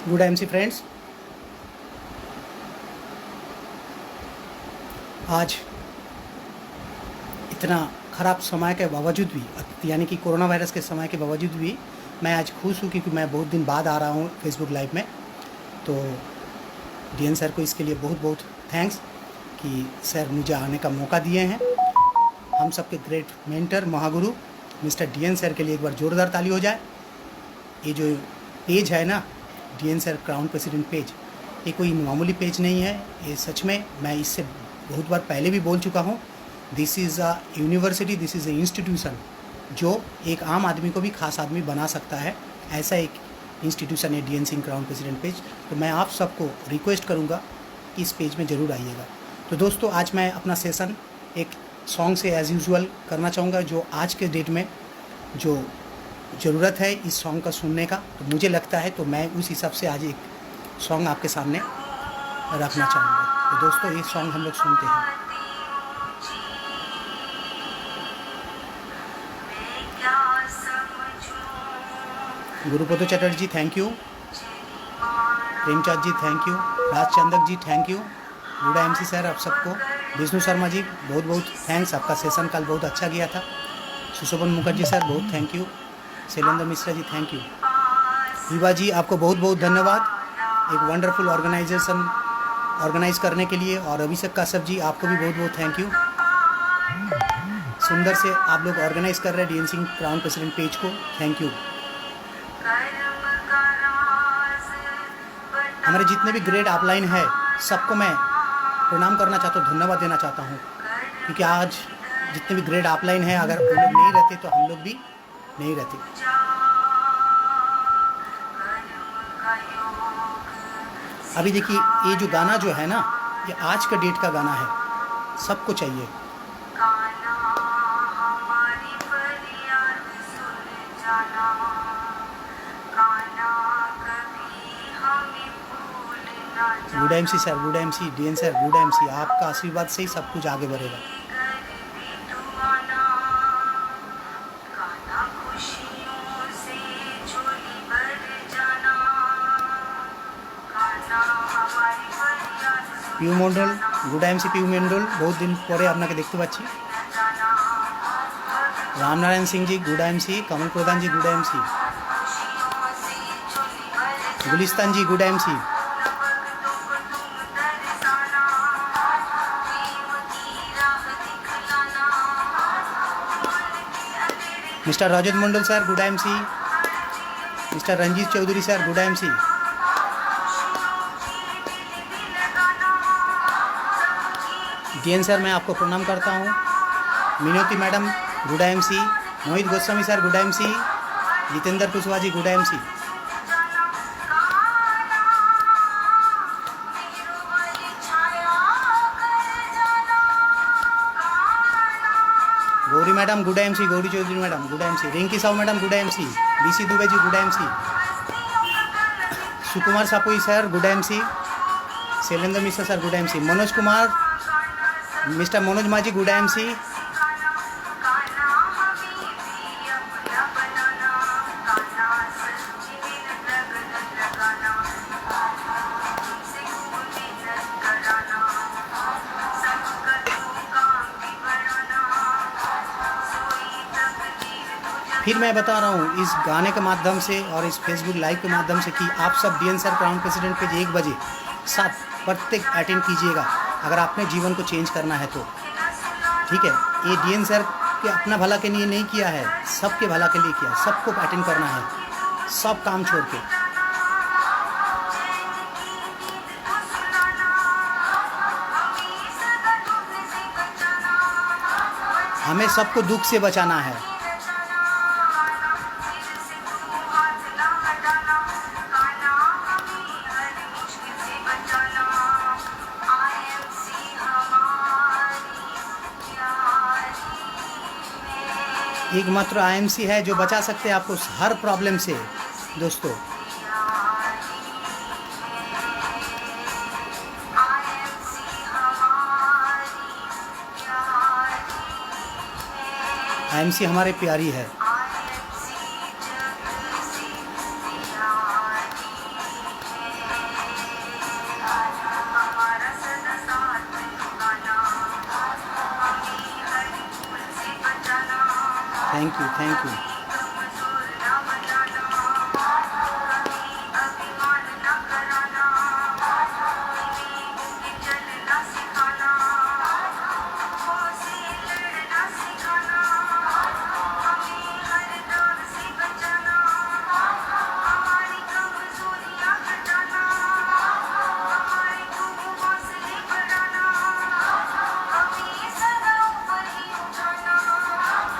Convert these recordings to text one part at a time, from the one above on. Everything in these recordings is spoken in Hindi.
गुड एमसी फ्रेंड्स, आज इतना ख़राब समय के बावजूद भी, यानी कि कोरोना वायरस के समय के बावजूद भी मैं आज खुश हूँ क्योंकि मैं बहुत दिन बाद आ रहा हूँ फेसबुक लाइव में। तो डीएन सर को इसके लिए बहुत बहुत थैंक्स कि सर मुझे आने का मौका दिए हैं। हम सबके great mentor Mahaguru mister DN sir के लिए एक बार ज़ोरदार ताली हो जाए। ये जो पेज है ना, DN sir crown president page, ये कोई मामूली पेज नहीं है। ये सच में, मैं इससे बहुत बार पहले भी बोल चुका हूँ, this is a university, this is a institution जो एक आम आदमी को भी खास आदमी बना सकता है। ऐसा एक इंस्टीट्यूशन है DN Singh crown president page. तो मैं आप सबको रिक्वेस्ट करूँगा कि इस पेज में ज़रूर आइएगा। तो दोस्तों, आज मैं अपना सेशन एक सॉन्ग से एज़ यूजुअल करना चाहूँगा, जो आज के डेट में जो ज़रूरत है इस सॉन्ग का सुनने का, तो मुझे लगता है तो मैं उस हिसाब से आज एक सॉन्ग आपके सामने रखना चाहूँगा। तो दोस्तों, ये सॉन्ग हम लोग सुनते हैं। Gurupad Chatterjee thank you, Premchand ji thank you, राजचंदक ji thank you, good MC sir आप सबको, विष्णु शर्मा जी बहुत बहुत थैंक्स, आपका सेशन कल बहुत अच्छा गया था। सुशोभन मुखर्जी सर बहुत thank you, Shailendra Mishra ji thank you, युवा जी आपको बहुत बहुत धन्यवाद एक वंडरफुल ऑर्गेनाइजेशन ऑर्गेनाइज करने के लिए, और अभिषेक काश्यप जी आपको भी बहुत बहुत थैंक यू। सुंदर से आप लोग ऑर्गेनाइज कर रहे हैं DN Singh crown president page को, थैंक यू। हमारे जितने भी ग्रेड अपलाइन है सबको मैं प्रणाम करना चाहता हूँ, धन्यवाद देना चाहता हूँ, क्योंकि आज जितने भी ग्रेड अपलाइन है, अगर वो लोग नहीं रहते तो हम लोग भी नहीं रहते। अभी देखिए, ये जो गाना जो है ना, ये आज का डेट का गाना है, सबको चाहिए। Good MC sir, good MC DN sir, good MC, आपका आशीर्वाद से ही सब कुछ आगे बढ़ेगा। পিউ মন্ডল, গুড এমসি পিউ মন্ডল, বহুত দিন পরে আপনাকে দেখতে পাচ্ছি। Ramnarayan Singh ji good MC, Kamal Pradhan ji good MC, Gulistan ji good MC, mister Rajat Mondal sir good MC, mister Ranjit Chowdhury sir good MC, DN sir मैं आपको प्रणाम करता हूँ। मीनोती मैडम गुड एमसी, मोहित Goswami sir good MC, Jitendra Kushwaha ji good MC, Gauri madam good MC, Gauri Chowdhury madam good MC, Rinki Sahu madam good MC, BC Dubey ji good MC, Sukumar Sapui sir good MC, Shailendra Mishra sir good MC, Manoj Kumar, mister Manoj Majhi good MC, फिर मैं बता रहा हूँ इस गाने के माध्यम से और इस फेसबुक लाइव के माध्यम से कि आप सब DN sir crown president page 1 बजे 7 प्रत्येक अटेंड कीजिएगा, अगर आपने जीवन को चेंज करना है तो। ठीक है, ये डीएन सर के अपना भला के लिए नहीं किया है, सबके भला के लिए किया, सबको अटेंड करना है, सब काम छोड़ के। हमें सबको दुख से बचाना है। एकमात्र आईएमसी है जो बचा सकते हैं आपको हर प्रॉब्लम से दोस्तों। आईएमसी हमारे प्यारी है। Thank you, thank you.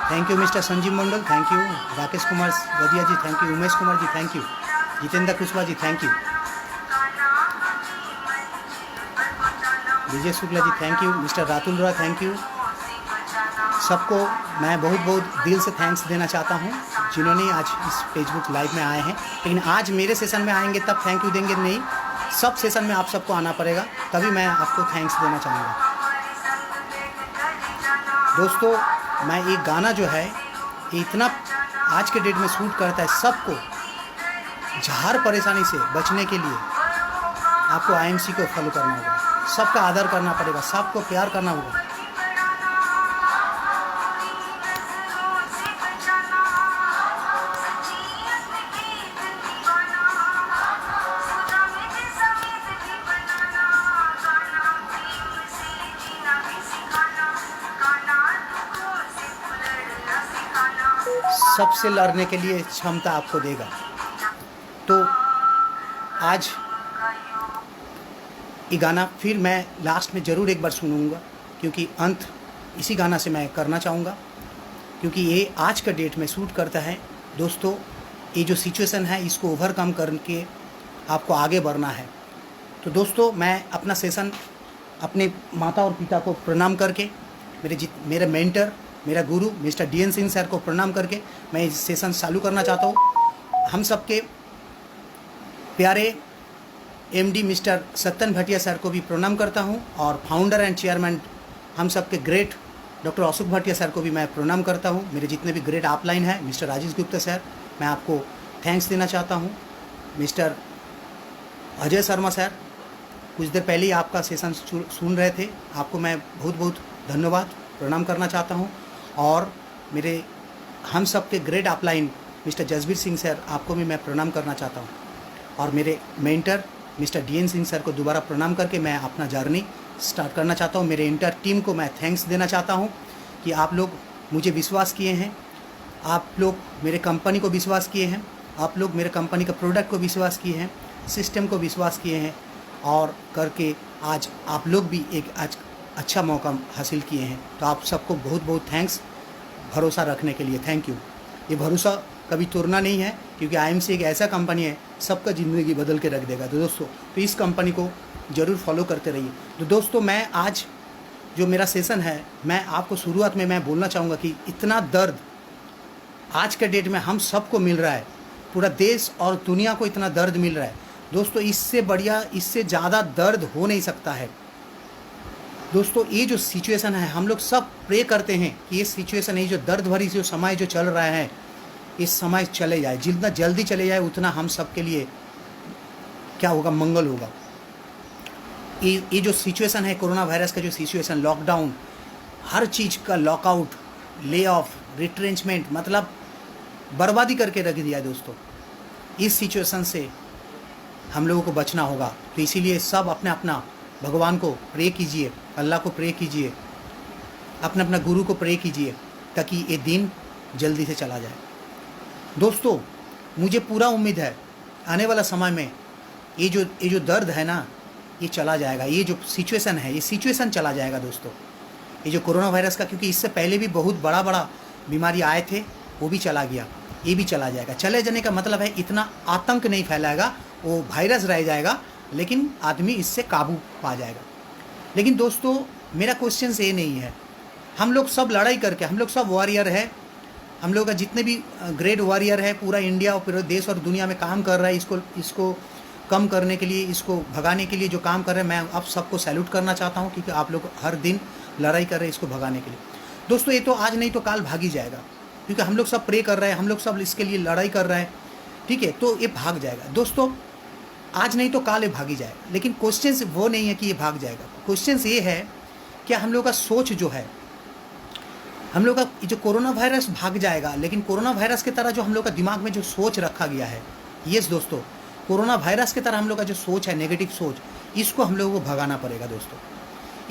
Thank you mister Sanjeev Mondal, thank you. Rakesh Kumar Vadia ji, thank you. Umesh Kumar ji, thank you. Jitendra Kushwaha ji, thank you. Vijay Shukla ji, thank you. Mister Ratul Roy, thank you. सबको मैं बहुत बहुत दिल से थैंक्स देना चाहता हूं जिन्होंने आज इस फेसबुक लाइव में आए हैं। लेकिन आज मेरे सेशन में आएंगे तब थैंक यू देंगे नहीं, सब सेशन में आप सबको आना पड़ेगा, तभी मैं आपको थैंक्स देना चाहूँगा। दोस्तों, मैं ये गाना जो है ये इतना आज के डेट में सूट करता है। सबको हर परेशानी से बचने के लिए आपको आईएमसी को फॉलो करना होगा, सबका आदर करना पड़ेगा, सबको प्यार करना होगा। सबसे लड़ने के लिए क्षमता आपको देगा। तो आज ये गाना फिर मैं लास्ट में ज़रूर एक बार सुनूंगा, क्योंकि अंत इसी गाना से मैं करना चाहूँगा, क्योंकि ये आज का डेट में सूट करता है। दोस्तों, ये जो सिचुएशन है इसको ओवरकम करके आपको आगे बढ़ना है। तो दोस्तों, मैं अपना सेशन अपने माता और पिता को प्रणाम करके, मेरे मेंटर, मेरा गुरु मिस्टर DN सिंह सर को प्रणाम करके मैं इस सेशन चालू करना चाहता हूँ। हम सबके प्यारे MD mister Satyan Bhatia sir को भी प्रणाम करता हूँ, और फाउंडर एंड चेयरमैन हम सबके great doctor Ashok Bhatia sir को भी मैं प्रणाम करता हूँ। मेरे जितने भी ग्रेट अपलाइन हैं, मिस्टर राजेश गुप्ता सर, मैं आपको थैंक्स देना चाहता हूँ। मिस्टर अजय शर्मा सर, कुछ देर पहले ही आपका सेशन सुन रहे थे, आपको मैं बहुत बहुत धन्यवाद प्रणाम करना चाहता हूँ। और मेरे हम सब के great upline mister Jasbir Singh sir, आपको भी मैं प्रणाम करना चाहता हूँ। और मेरे mentor mister DN Singh sir को दोबारा प्रणाम करके मैं अपना जर्नी स्टार्ट करना चाहता हूँ। मेरे इंटर टीम को मैं थैंक्स देना चाहता हूँ कि आप लोग मुझे विश्वास किए हैं, आप लोग मेरे कंपनी को विश्वास किए हैं, आप लोग मेरे कंपनी का प्रोडक्ट को विश्वास किए हैं, सिस्टम को विश्वास किए हैं, और करके आज आप लोग भी एक आज अच्छा मौका हासिल किए हैं। तो आप सबको बहुत बहुत थैंक्स भरोसा रखने के लिए, थैंक यू। ये भरोसा कभी तोड़ना नहीं है, क्योंकि IMC एक ऐसा कंपनी है सबका ज़िंदगी बदल के रख देगा। तो दोस्तों, तो इस कंपनी को ज़रूर फॉलो करते रहिए। तो दोस्तों, मैं आज जो मेरा सेशन है, मैं आपको शुरुआत में मैं बोलना चाहूँगा कि इतना दर्द आज के डेट में हम सबको मिल रहा है, पूरा देश और दुनिया को इतना दर्द मिल रहा है। दोस्तों, इससे बढ़िया, इससे ज़्यादा दर्द हो नहीं सकता है। दोस्तों, ये जो सिचुएशन है, हम लोग सब प्रे करते हैं कि ये सिचुएशन, ये जो दर्द भरी जो समय जो चल रहा है, इस समय चले जाए, जितना जल्दी चले जाए उतना हम सब के लिए क्या होगा, मंगल होगा। ये जो सिचुएशन है, कोरोना वायरस का जो सिचुएशन, लॉकडाउन, हर चीज़ का लॉकआउट, ले ऑफ, रिट्रेंचमेंट, मतलब बर्बादी करके रख दिया है। दोस्तों, इस सिचुएशन से हम लोगों को बचना होगा। तो इसीलिए सब अपने अपना भगवान को प्रे कीजिए, अल्लाह को प्रे कीजिए, अपना अपना गुरु को प्रे कीजिए, ताकि ये दिन जल्दी से चला जाए। दोस्तों, मुझे पूरा उम्मीद है आने वाला समय में ये जो दर्द है ना, ये चला जाएगा। ये जो सिचुएशन है, ये सिचुएशन चला जाएगा। दोस्तों, ये जो कोरोना वायरस का, क्योंकि इससे पहले भी बहुत बड़ा बड़ा बीमारी आए थे, वो भी चला गया, ये भी चला जाएगा। चले जाने का मतलब है इतना आतंक नहीं फैलाएगा, वो वायरस रह जाएगा, लेकिन आदमी इससे काबू पा जाएगा। लेकिन दोस्तों, मेरा क्वेश्चन ये नहीं है, हम लोग सब लड़ाई करके, हम लोग सब वॉरियर है, हम लोग का जितने भी ग्रेट वॉरियर है, पूरा इंडिया और पूरे देश और दुनिया में काम कर रहा है इसको कम करने के लिए, इसको भगाने के लिए जो काम कर रहे हैं, मैं आप सबको सैल्यूट करना चाहता हूं, क्योंकि आप लोग हर दिन लड़ाई कर रहे हैं इसको भगाने के लिए। दोस्तों, ये तो आज नहीं तो काल भाग ही जाएगा, क्योंकि हम लोग सब प्रे कर रहे हैं, हम लोग सब इसके लिए लड़ाई कर रहे हैं, ठीक है, तो ये भाग जाएगा। दोस्तों, आज नहीं तो काल ये भागी जाएगा। लेकिन क्वेश्चन वो नहीं है कि ये भाग जाएगा, क्वेश्चन ये है कि हम लोग का सोच जो है, हम लोग का ये जो कोरोना वायरस भाग जाएगा, लेकिन कोरोना वायरस की तरह जो हम लोग का दिमाग में जो सोच रखा गया है, यस दोस्तों, कोरोना वायरस की तरह हम लोग का जो सोच है, नेगेटिव सोच, इसको हम लोगों को भगाना पड़ेगा दोस्तों।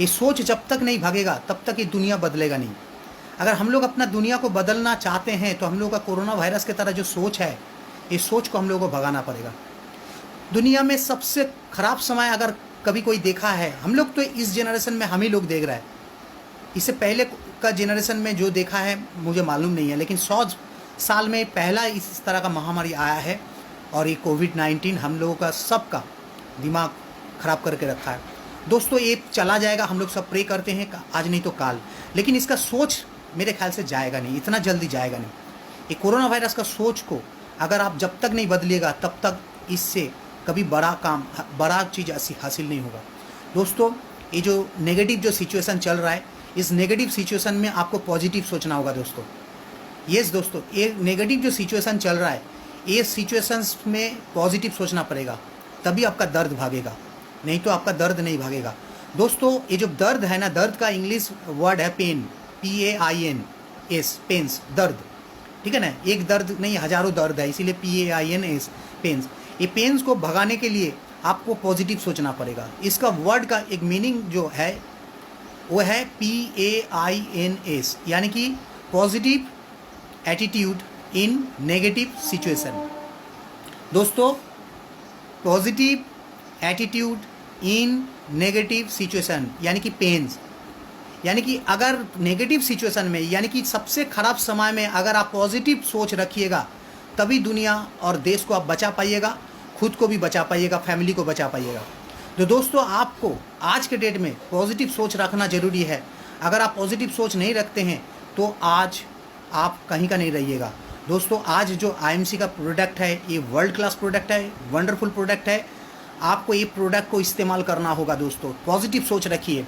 ये सोच जब तक नहीं भागेगा तब तक ये दुनिया बदलेगा नहीं। अगर हम लोग अपना दुनिया को बदलना चाहते हैं तो हम लोग का कोरोना वायरस की तरह जो सोच है, इस सोच को हम लोगों को भगाना पड़ेगा। दुनिया में सबसे खराब समय अगर कभी कोई देखा है, हम लोग तो इस जनरेशन में हम ही लोग देख रहे हैं। इससे पहले का जनरेशन में जो देखा है मुझे मालूम नहीं है, लेकिन 100 साल में पहला इस तरह का महामारी आया है और ये कोविड-19 हम लोगों का सबका दिमाग ख़राब करके रखा है दोस्तों। ये चला जाएगा, हम लोग सब प्रे करते हैं आज नहीं तो काल, लेकिन इसका सोच मेरे ख्याल से जाएगा नहीं, इतना जल्दी जाएगा नहीं। ये कोरोना वायरस का सोच को अगर आप जब तक नहीं बदलिएगा तब तक इससे कभी बड़ा चीज़ हासिल नहीं होगा दोस्तों। ये जो नेगेटिव जो सिचुएशन चल रहा है, इस नेगेटिव सिचुएशन में आपको पॉजिटिव सोचना होगा दोस्तों। यस दोस्तों, ये नेगेटिव जो सिचुएशन चल रहा है, ये सिचुएशंस में पॉजिटिव सोचना पड़ेगा, तभी आपका दर्द भागेगा, नहीं तो आपका दर्द नहीं भागेगा दोस्तों। ये जो दर्द है ना, दर्द का इंग्लिश वर्ड है पेन, PAINS, पेन्स, दर्द, ठीक है ना। एक दर्द नहीं, हजारों दर्द है, इसीलिए PAINS, पेन्स। ये पेन्स को भगाने के लिए आपको पॉजिटिव सोचना पड़ेगा। इसका वर्ड का एक मीनिंग जो है वो है PAINS, यानी कि positive attitude in negative situation दोस्तों। Positive attitude in negative situation यानी कि पेन्स, यानी कि अगर नेगेटिव सिचुएशन में, यानी कि सबसे ख़राब समय में अगर आप पॉजिटिव सोच रखिएगा तभी दुनिया और देश को आप बचा पाइएगा, खुद को भी बचा पाइएगा, फैमिली को बचा पाइएगा। तो दोस्तों, आपको आज के डेट में पॉजिटिव सोच रखना ज़रूरी है। अगर आप पॉजिटिव सोच नहीं रखते हैं तो आज आप कहीं का नहीं रहिएगा दोस्तों। आज जो IMC का प्रोडक्ट है, ये वर्ल्ड क्लास प्रोडक्ट है, वंडरफुल प्रोडक्ट है। आपको ये प्रोडक्ट को इस्तेमाल करना होगा दोस्तों। पॉजिटिव सोच रखिए।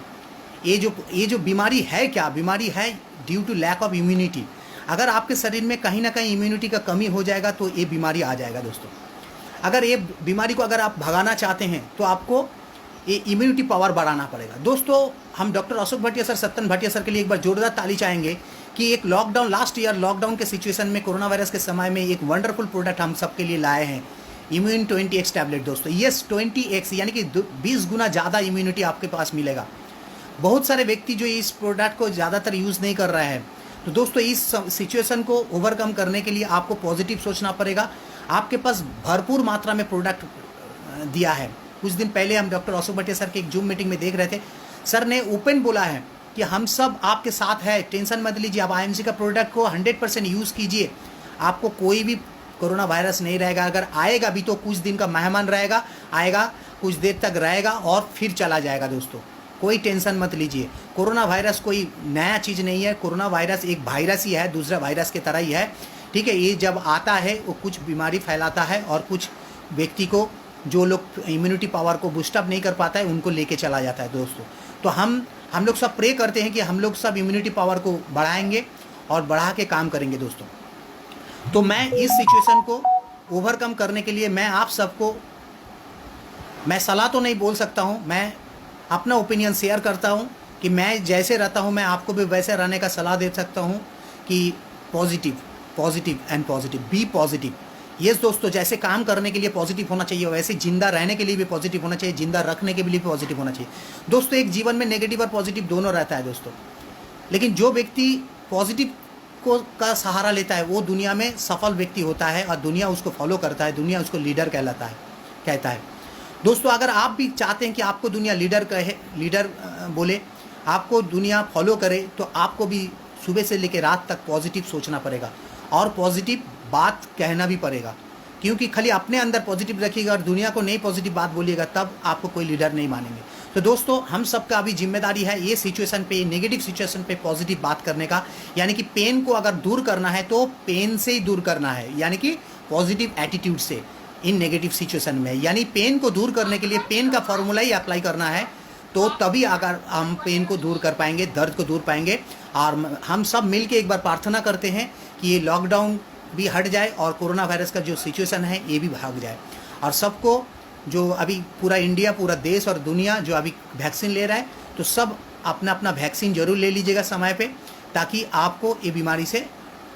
ये जो बीमारी है, क्या बीमारी है? Due to lack of immunity. अगर आपके शरीर में कहीं ना कहीं इम्यूनिटी का कमी हो जाएगा तो ये बीमारी आ जाएगा दोस्तों। अगर ये बीमारी को अगर आप भगाना चाहते हैं तो आपको ये इम्यूनिटी पावर बढ़ाना पड़ेगा दोस्तों। हम डॉक्टर अशोक भाटिया सर, सत्तन भाटिया सर के लिए एक बार जोरदार ताली चाहेंगे कि एक लॉकडाउन, लास्ट ईयर लॉकडाउन के सिचुएशन में, कोरोना वायरस के समय में एक वंडरफुल प्रोडक्ट हम सबके लिए लाए हैं, इम्यून 20x टैबलेट दोस्तों। यस, 20x यानी कि 20 गुना ज़्यादा इम्यूनिटी आपके पास मिलेगा। बहुत सारे व्यक्ति जो इस प्रोडक्ट को ज़्यादातर यूज़ नहीं कर रहे हैं, तो दोस्तों इस सिचुएशन को ओवरकम करने के लिए आपको पॉजिटिव सोचना पड़ेगा। आपके पास भरपूर मात्रा में प्रोडक्ट दिया है। कुछ दिन पहले हम डॉक्टर अशोक भाटिया सर के एक जूम मीटिंग में देख रहे थे, सर ने ओपन बोला है कि हम सब आपके साथ है, टेंशन मत लीजिए, आप IMC का प्रोडक्ट को 100% यूज़ कीजिए, आपको कोई भी कोरोना वायरस नहीं रहेगा। अगर आएगा भी तो कुछ दिन का मेहमान रहेगा, आएगा कुछ देर तक रहेगा और फिर चला जाएगा दोस्तों। कोई टेंशन मत लीजिए। कोरोना वायरस कोई नया चीज़ नहीं है। कोरोना वायरस एक वायरस ही है, दूसरा वायरस के तरह ही है, ठीक है। ये जब आता है वो कुछ बीमारी फैलाता है और कुछ व्यक्ति को, जो लोग इम्यूनिटी पावर को बूस्टअप नहीं कर पाता है, उनको लेके चला जाता है दोस्तों। तो हम लोग सब प्रे करते हैं कि हम लोग सब इम्यूनिटी पावर को बढ़ाएंगे और बढ़ा के काम करेंगे दोस्तों। तो मैं इस सिचुएशन को ओवरकम करने के लिए मैं आप सबको, मैं सलाह तो नहीं बोल सकता हूँ, मैं अपना ओपिनियन शेयर करता हूँ कि मैं जैसे रहता हूँ मैं आपको भी वैसे रहने का सलाह दे सकता हूँ कि positive and positive, be positive. Yes दोस्तों, जैसे काम करने के लिए पॉजिटिव होना चाहिए, वैसे जिंदा रहने के लिए भी पॉजिटिव होना चाहिए, जिंदा रखने के लिए भी पॉजिटिव होना चाहिए दोस्तों। एक जीवन में नेगेटिव और पॉजिटिव दोनों रहता है दोस्तों, लेकिन जो व्यक्ति पॉजिटिव का सहारा लेता है वो दुनिया में सफल व्यक्ति होता है और दुनिया उसको फॉलो करता है, दुनिया उसको लीडर कहता है दोस्तों। अगर आप भी चाहते हैं कि आपको दुनिया लीडर बोले, आपको दुनिया फॉलो करे, तो आपको भी सुबह से लेकर रात तक पॉजिटिव सोचना पड़ेगा और पॉजिटिव बात कहना भी पड़ेगा, क्योंकि खाली अपने अंदर पॉजिटिव रखिएगा और दुनिया को नई पॉजिटिव बात बोलिएगा तब आपको कोई लीडर नहीं मानेंगे। तो दोस्तों, हम सबका अभी जिम्मेदारी है ये सिचुएशन पे, नेगेटिव सिचुएशन पे पॉजिटिव बात करने का, यानी कि पेन को अगर दूर करना है तो पेन से ही दूर करना है, यानी कि पॉजिटिव एटीट्यूड से इन नेगेटिव सिचुएशन में। यानी पेन को दूर करने के लिए पेन का फॉर्मूला ही अप्लाई करना है, तो तभी अगर हम पेन को दूर कर पाएंगे, दर्द को दूर पाएंगे। और हम सब मिल के एक बार प्रार्थना करते हैं कि ये लॉकडाउन भी हट जाए और कोरोना वायरस का जो सिचुएशन है ये भी भाग जाए, और सबको, जो अभी पूरा इंडिया, पूरा देश और दुनिया जो अभी वैक्सीन ले रहा है, तो सब अपना अपना वैक्सीन जरूर ले लीजिएगा समय पे, ताकि आपको ये बीमारी से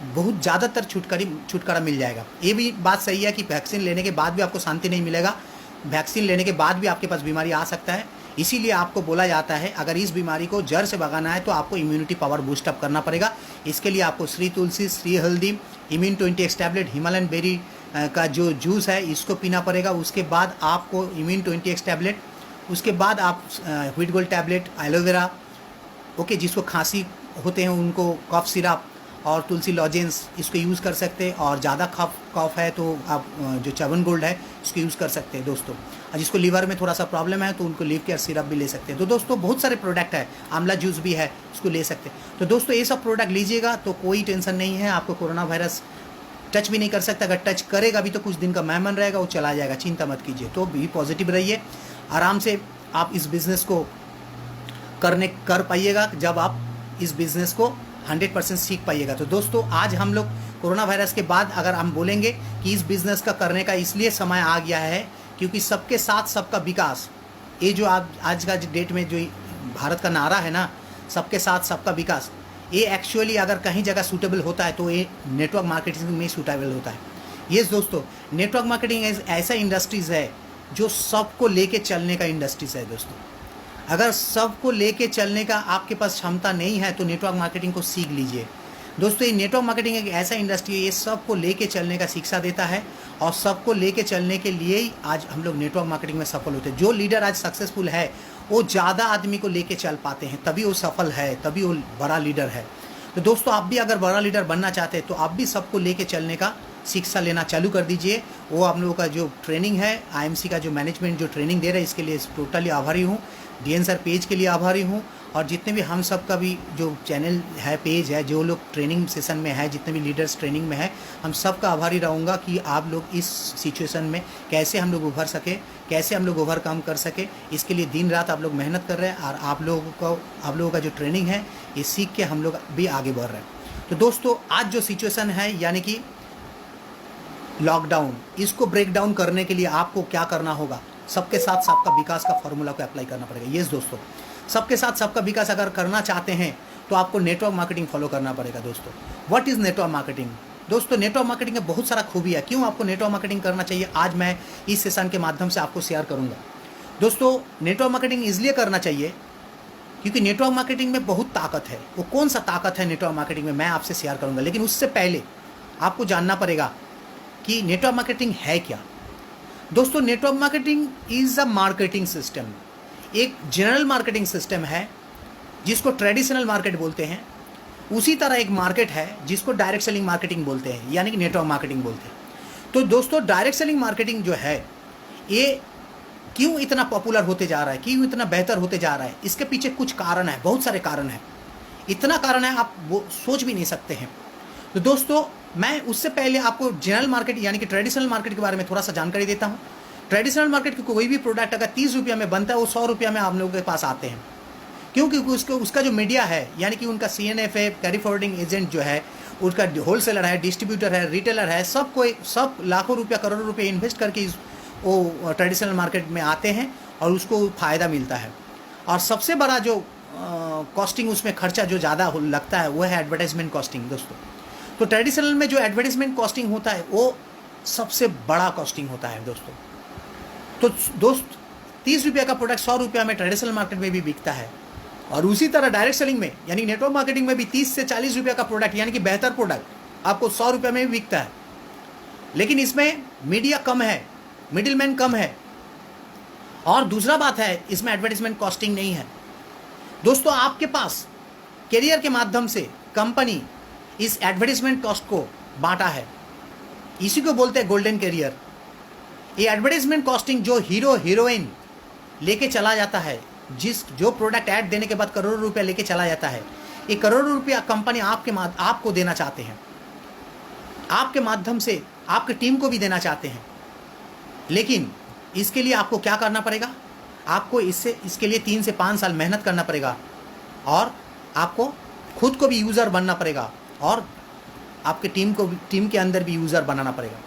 बहुत ज़्यादातर छुटकारा मिल जाएगा। ये भी बात सही है कि वैक्सीन लेने के बाद भी आपको शांति नहीं मिलेगा, वैक्सीन लेने के बाद भी आपके पास बीमारी आ सकता है। इसीलिए आपको बोला जाता है अगर इस बीमारी को जड़ से भगाना है तो आपको इम्यूनिटी पावर बूस्ट अप करना पड़ेगा। इसके लिए आपको श्री तुलसी, श्री हल्दी, immune 20x tablet, Himalayan berry का जो जूस है इसको पीना पड़ेगा। उसके बाद आपको इम्यून 20x टैबलेट, उसके बाद आप wheat gold tablet, aloe vera, okay, जिसको खांसी होते हैं उनको कफ सिरप और तुलसी लॉजेंस इसको यूज़ कर सकते हैं। और ज़्यादा कफ है तो आप जो च्यवन गोल्ड है इसको यूज़ कर सकते हैं दोस्तों। और जिसको लीवर में थोड़ा सा प्रॉब्लम है तो उनको लिव केयर सिरप भी ले सकते हैं। तो दोस्तों बहुत सारे प्रोडक्ट है, आंवला जूस भी है, इसको ले सकते हैं। तो दोस्तों ये सब प्रोडक्ट लीजिएगा तो कोई टेंशन नहीं है, आपको कोरोना वायरस टच भी नहीं कर सकता। अगर टच करेगा भी तो कुछ दिन का मेहमान रहेगा, वो चला जाएगा, चिंता मत कीजिए। तो भी पॉजिटिव रहिए, आराम से आप इस बिज़नेस को कर पाइएगा जब आप इस बिज़नेस को 100% सीख पाइएगा। तो दोस्तों आज हम लोग कोरोना वायरस के बाद अगर हम बोलेंगे कि इस बिज़नेस का करने का इसलिए समय आ गया है क्योंकि सबके साथ सबका विकास, ये जो आज का डेट में जो भारत का नारा है ना, सबके साथ सबका विकास, ये एक्चुअली अगर कहीं जगह सूटेबल होता है तो ये नेटवर्क मार्केटिंग में सूटेबल होता है। ये दोस्तों नेटवर्क मार्केटिंग ऐसा इंडस्ट्रीज़ है जो सबको लेके चलने का इंडस्ट्रीज़ है दोस्तों। अगर सबको लेके चलने का आपके पास क्षमता नहीं है तो नेटवर्क मार्केटिंग को सीख लीजिए दोस्तों। ये नेटवर्क मार्केटिंग एक ऐसा इंडस्ट्री है, ये सबको लेके चलने का शिक्षा देता है और सबको लेके चलने के लिए ही आज हम लोग नेटवर्क मार्केटिंग में सफल होते हैं। जो लीडर आज सक्सेसफुल है वो ज़्यादा आदमी को लेके चल पाते हैं, तभी वो सफल है, तभी वो बड़ा लीडर है। तो दोस्तों आप भी अगर बड़ा लीडर बनना चाहते हैं तो आप भी सबको लेके चलने का शिक्षा लेना चालू कर दीजिए। वो आप लोगों का जो ट्रेनिंग है, आईएमसी का जो मैनेजमेंट जो ट्रेनिंग दे रहा है, इसके लिए टोटली आभारी हूँ। डीएन सर पेज के लिए आभारी हूँ और जितने भी हम सब का भी जो चैनल है, पेज है, जो लोग ट्रेनिंग सेशन में है, जितने भी लीडर्स ट्रेनिंग में है, हम सब का आभारी रहूँगा कि आप लोग इस सिचुएशन में कैसे हम लोग उभर सके, कैसे हम लोग ओवरकम कर सके। इसके लिए दिन रात आप लोग मेहनत कर रहे हैं और आप लोगों का जो ट्रेनिंग है ये सीख के हम लोग भी आगे बढ़ रहे हैं। तो दोस्तों आज जो सिचुएशन है यानी कि लॉकडाउन, इसको ब्रेक डाउन करने के लिए आपको क्या करना होगा, सबके साथ सबका विकास का फॉर्मूला को अप्लाई करना पड़ेगा। यस दोस्तों, सबके साथ सबका विकास अगर करना चाहते हैं तो आपको नेटवर्क मार्केटिंग फॉलो करना पड़ेगा दोस्तों। What is network marketing? दोस्तों नेटवर्क मार्केटिंग में बहुत सारा खूबी है। क्यों आपको नेटवर्क मार्केटिंग करना चाहिए, आज मैं इस सेशन के माध्यम से आपको शेयर करूंगा। दोस्तों नेटवर्क मार्केटिंग इसलिए करना चाहिए क्योंकि नेटवर्क मार्केटिंग में बहुत ताकत है। वो कौन सा ताकत है नेटवर्क मार्केटिंग में, मैं आपसे शेयर करूंगा। लेकिन उससे पहले आपको जानना पड़ेगा कि नेटवर्क मार्केटिंग है क्या। दोस्तों network marketing is a marketing system, एक जनरल मार्केटिंग सिस्टम है जिसको ट्रेडिशनल मार्केट बोलते हैं। उसी तरह एक मार्केट है जिसको डायरेक्ट सेलिंग मार्केटिंग बोलते हैं, यानी कि नेटवर्क मार्केटिंग बोलते हैं। तो दोस्तों डायरेक्ट सेलिंग मार्केटिंग जो है ये क्यों इतना पॉपुलर होते जा रहा है, क्यों इतना बेहतर होते जा रहा है, इसके पीछे कुछ कारण है, बहुत सारे कारण हैं। इतना कारण है आप वो सोच भी नहीं सकते हैं। तो दोस्तों मैं उससे पहले आपको जनरल मार्केट यानी कि ट्रेडिशनल मार्केट के बारे में थोड़ा सा जानकारी देता हूँ। ट्रेडिशनल मार्केट की कोई भी प्रोडक्ट अगर 30 रुपये में बनता है वो 100 रुपये में आप लोगों के पास आते हैं। क्योंकि उसका जो मीडिया है यानी कि उनका CNF है, कैरी फॉरवर्डिंग एजेंट जो है, उसका होलसेलर है, डिस्ट्रीब्यूटर है, रिटेलर है, सब लाखों रुपया करोड़ों रुपये इन्वेस्ट करके वो ट्रेडिशनल मार्केट में आते हैं और उसको फ़ायदा मिलता है। और सबसे बड़ा जो कॉस्टिंग उसमें खर्चा जो ज़्यादा लगता है वो है एडवर्टाइजमेंट कॉस्टिंग दोस्तों। तो ट्रेडिशनल में जो एडवर्टाइजमेंट कॉस्टिंग होता है वो सबसे बड़ा कॉस्टिंग होता है दोस्तों। तो दोस्त 30 रुपये का प्रोडक्ट 100 रुपये में ट्रेडिशनल मार्केट में भी बिकता है और उसी तरह डायरेक्ट सेलिंग में यानी नेटवर्क मार्केटिंग में भी 30 से 40 रुपये का प्रोडक्ट यानी कि बेहतर प्रोडक्ट आपको 100 रुपये में भी बिकता है। लेकिन इसमें मीडिया कम है, मिडिलमैन कम है और दूसरा बात है इसमें एडवर्टाइजमेंट कॉस्टिंग नहीं है दोस्तों। आपके पास कैरियर के माध्यम से कंपनी इस एडवर्टाइजमेंट कॉस्ट को बांटा है, इसी को बोलते हैं गोल्डन कैरियर। ये एडवर्टाइजमेंट कॉस्टिंग जो हीरो हीरोइन लेके चला जाता है, जो प्रोडक्ट ऐड देने के बाद करोड़ों रुपया लेके चला जाता है, ये करोड़ों रुपया कंपनी आपको देना चाहते हैं, आपके माध्यम से आपकी टीम को भी देना चाहते हैं। लेकिन इसके लिए आपको क्या करना पड़ेगा, आपको इसके लिए 3 से 5 साल मेहनत करना पड़ेगा और आपको खुद को भी यूज़र बनना पड़ेगा और आपके टीम के अंदर भी यूज़र बनाना पड़ेगा।